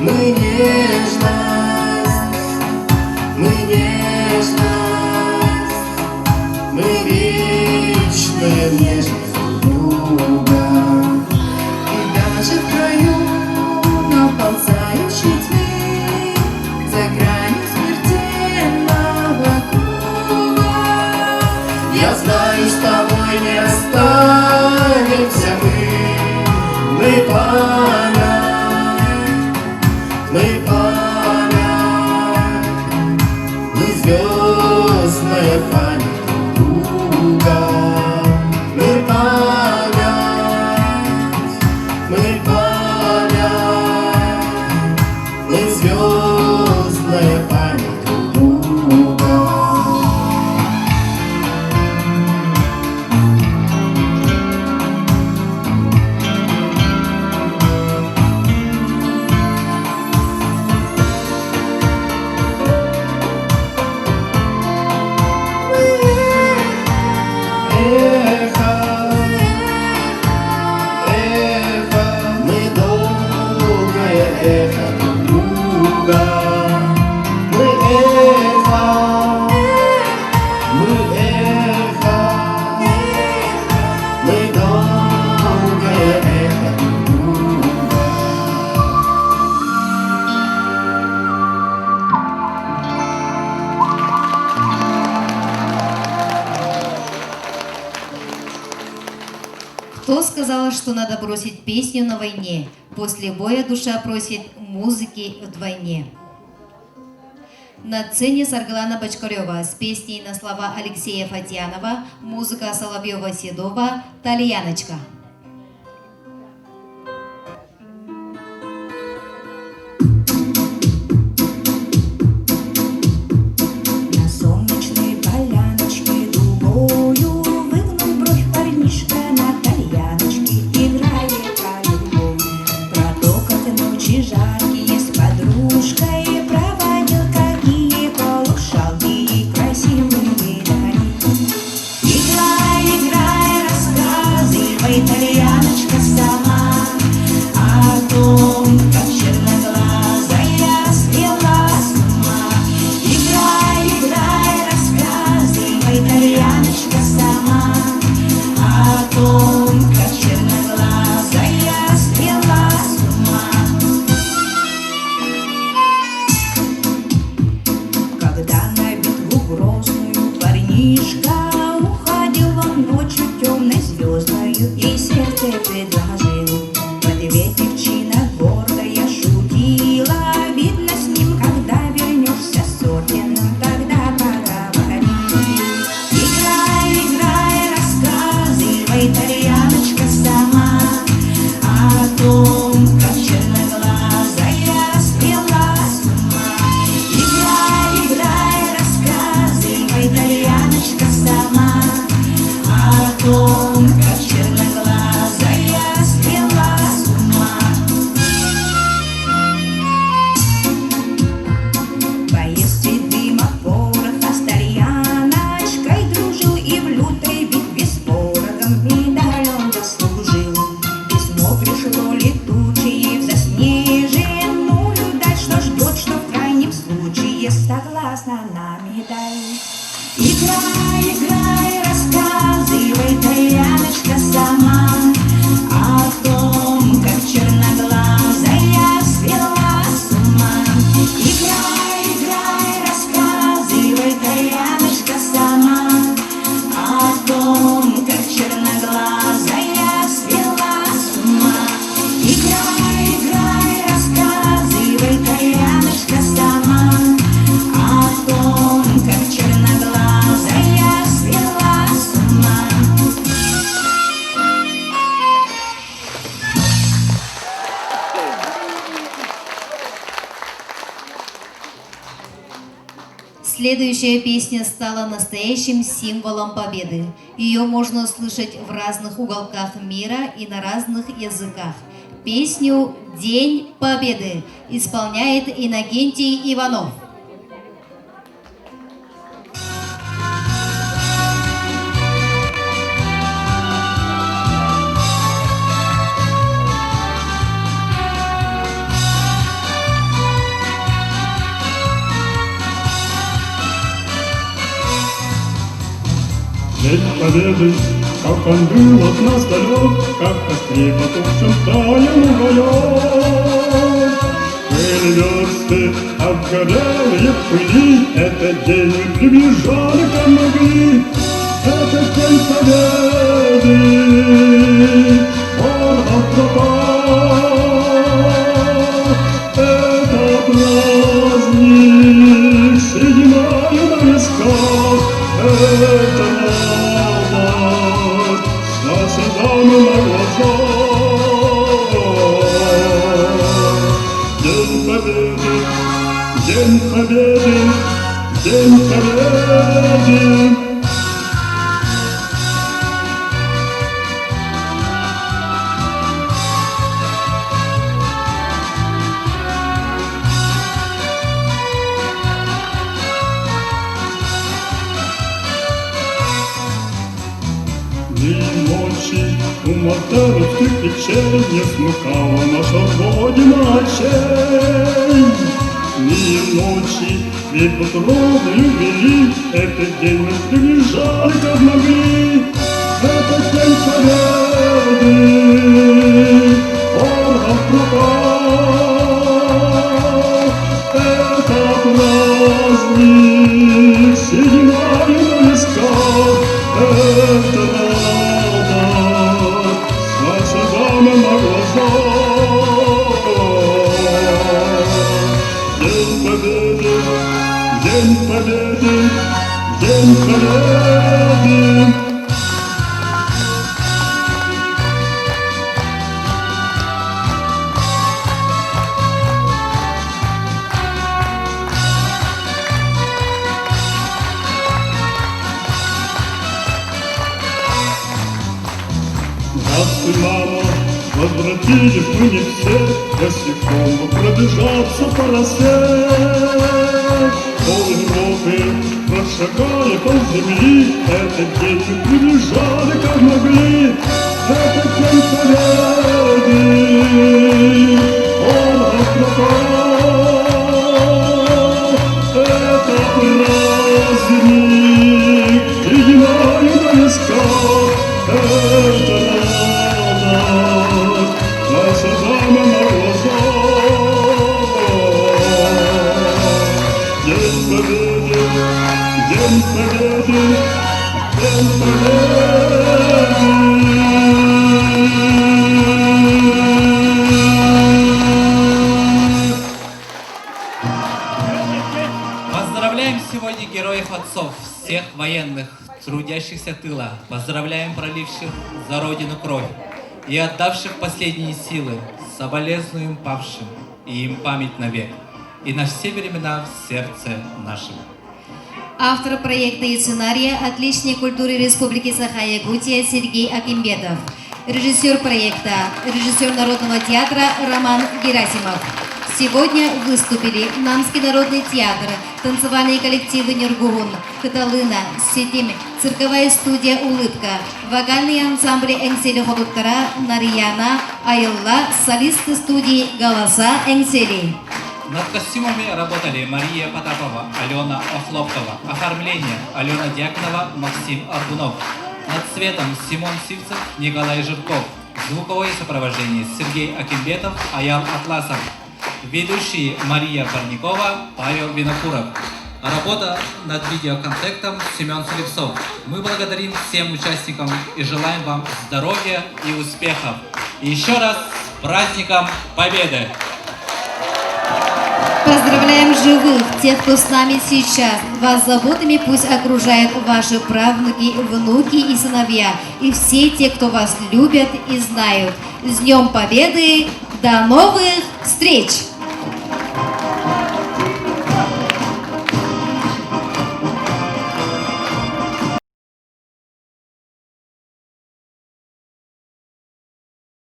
Мы нежность, мы нежность, мы вечная нежность друг
Я знаю, с тобой не останемся мы память, мы звездная память друга. Мы память, мы звездная память друга.
Кто сказал, что надо бросить песню на войне? После боя душа просит музыки вдвойне. На сцене Сарглана Бочкарева с песней на слова Алексея Фатьянова, музыка Соловьева-Седова «Тальяночка».
На солнечной поляночке дугою выгнул бровь парнишка на тальяночке, играет про любовь, про то, как ночи жаркие с подружкой проводил, какие полушалки и красивые дали. Играй, играй, рассказывай, тальяночка, сама о том, как черноглазая спела с ума. Играй, играй, рассказывай, тальяночка, сама о том, как черноглазая спела с ума. Когда на битву грозную парнишка уходил он ночью темной звездою, и сердце предложил. В ответ девчина гордая шутила: видно, с ним, когда вернешься с орденом, тогда поговорим. Играй, играй, рассказывай, тальяночка, сама о том, как черноглазая спела с ума. Играй, играй, рассказывай, тальяночка, сама о том, как черноглазая спела с ума. Поездки дыма пороха с тальяночкой дружил, и в лютой битве с ворогом медаль он заслужил. Письмо пришло летучее в заснеженную даль, что ждет, что в крайнем случае согласна на медаль. Играй, играй, рассказывай, тальяночка, сама о том, как черноглазая спела с ума. Играй, играй, рассказывай, тальяночка, сама о том, как черноглазая спела с ума. Играй, играй, рассказывай, тальяночка, сама о том, как черноглазая спела с ума.
Следующая песня стала настоящим символом победы. Ее можно услышать в разных уголках мира и на разных языках. Песню «День Победы» исполняет Иннокентий Иванов.
День Победы, как он был от нас далек, как кострей потухшим таем уголек. Были версты обгорелые в пыли, этот день мы приближали как могли. Это День Победы, он пропал. Это праздник, седьмая на висках, это радость со слезами на глазах. День Победы, День Победы, День Победы. Дни и ночи умотала в печенье, смыкала наша Родина очей. Дни и ночи ведь трудную вели, этот день мы приближали, как могли. Это День Победы, он пропал. Это праздник, седьмая на висках, это радость со слезами на глазах. День Победы, День Победы, День Победы. Здравствуй, мама, возвратились мы не все, босиком пробежаться по росе. Пол Европы прошагали по земли, этот день мы приближали, как могли. Это День Победы, он пропал. Это праздник, седьмая на висках, это радость со слезами на глазах. День Победы, День Победы, День Победы.
Поздравляем сегодня героев отцов, всех военных, трудящихся тыла. Поздравляем проливших за Родину кровь и отдавших последние силы. Соболезнуем павшим, и им память навек, и на все времена в сердце нашем.
Автор проекта и сценария «Отличник культуры Республики Саха-Якутия» Сергей Акимбетов. Режиссер проекта, режиссер Народного театра Роман Герасимов. Сегодня выступили Намский народный театр, танцевальные коллективы Нергугун, Каталына, Сетим, цирковая студия «Улыбка», вокальные ансамбли Энсели Ходуттара, Нарьяна, Айылла, солисты студии «Голоса Энсели».
Над костюмами работали Мария Потапова, Алена Охлопкова, оформление Алена Дьяконова, Максим Аргунов. Над цветом Симон Сивцев, Николай Жирков. Звуковое сопровождение Сергей Акимбетов, Аял Атласов. Ведущие Мария Парникова, Павел Винокуров. Работа над видеоконтентом Семен Слепцов. Мы благодарим всем участникам и желаем вам здоровья и успехов. И еще раз с праздником Победы!
Поздравляем живых, тех, кто с нами сейчас. Вас заботами пусть окружают ваши правнуки, внуки и сыновья. И все те, кто вас любят и знают. С Днем Победы! До новых встреч!